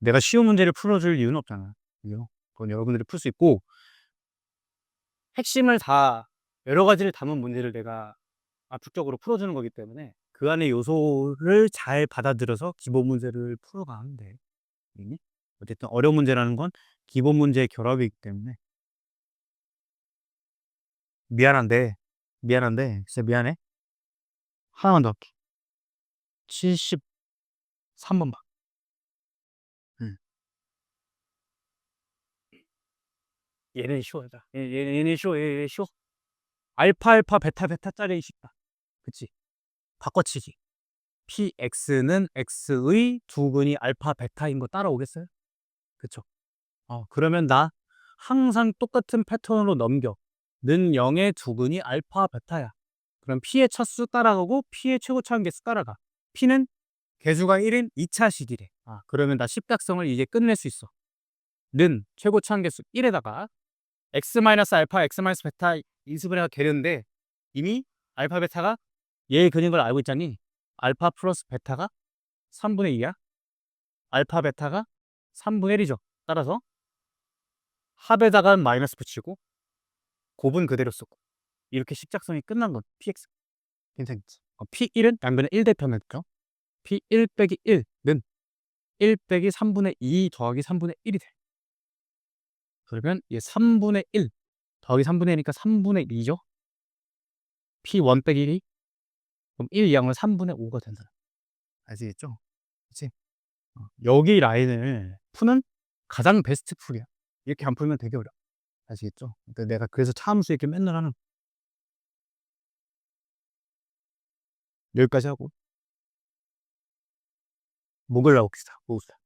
내가 쉬운 문제를 풀어줄 이유는 없잖아. 그죠? 그건 여러분들이 풀 수 있고 핵심을 다 여러 가지를 담은 문제를 내가 압축적으로 풀어주는 거기 때문에 그 안에 요소를 잘 받아들여서 기본 문제를 풀어가면 돼. 어쨌든 어려운 문제라는 건 기본 문제의 결합이기 때문에 미안한데 진짜 미안해. 하나만 더 할게. 73번 봐. 얘는 쉬워. 얘는 쉬워. 얘는 쉬워. 알파 베타짜리 쉽다. 그치? 바꿔치기. px는 x의 두근이 알파 베타인 거 따라오겠어요? 그쵸? 그러면 나 항상 똑같은 패턴으로 넘겨. 는 0의 두근이 알파 베타야. 그럼 p의 차수 따라가고 p의 최고차 한계수 따라가. p는 개수가 1인 2차식이래. 그러면 나 십각성을 이제 끝낼 수 있어. 는 최고차 한계수 1에다가 x-알파, x-베타 인수분해가 되는데 이미 알파 베타가 얘의 근인 걸 알고 있잖니. 알파 플러스 베타가 3분의 2야. 알파 베타가 3분의 1이죠. 따라서 합에다가 마이너스 붙이고 곱은 그대로 쓰고 이렇게 식작성이 끝난 건 px. 괜찮지? p1은 양변에 1 대표면죠. p1 빼기 1는 1 빼기 3분의 2 더하기 3분의 1이 돼. 그러면 얘 3분의 1 더하기 3분의 1이니까 3분의 2죠. p1 빼기 1이 그럼 1 2항은 3분의 5가 된다. 아시겠죠? 그치? 여기 라인을 푸는 가장 베스트 풀이야. 이렇게 안 풀면 되게 어려워. 아시겠죠? 그러니까 내가 그래서 차함수 이렇게 맨날 하는 여기까지 하고 목요일 날 봅시다.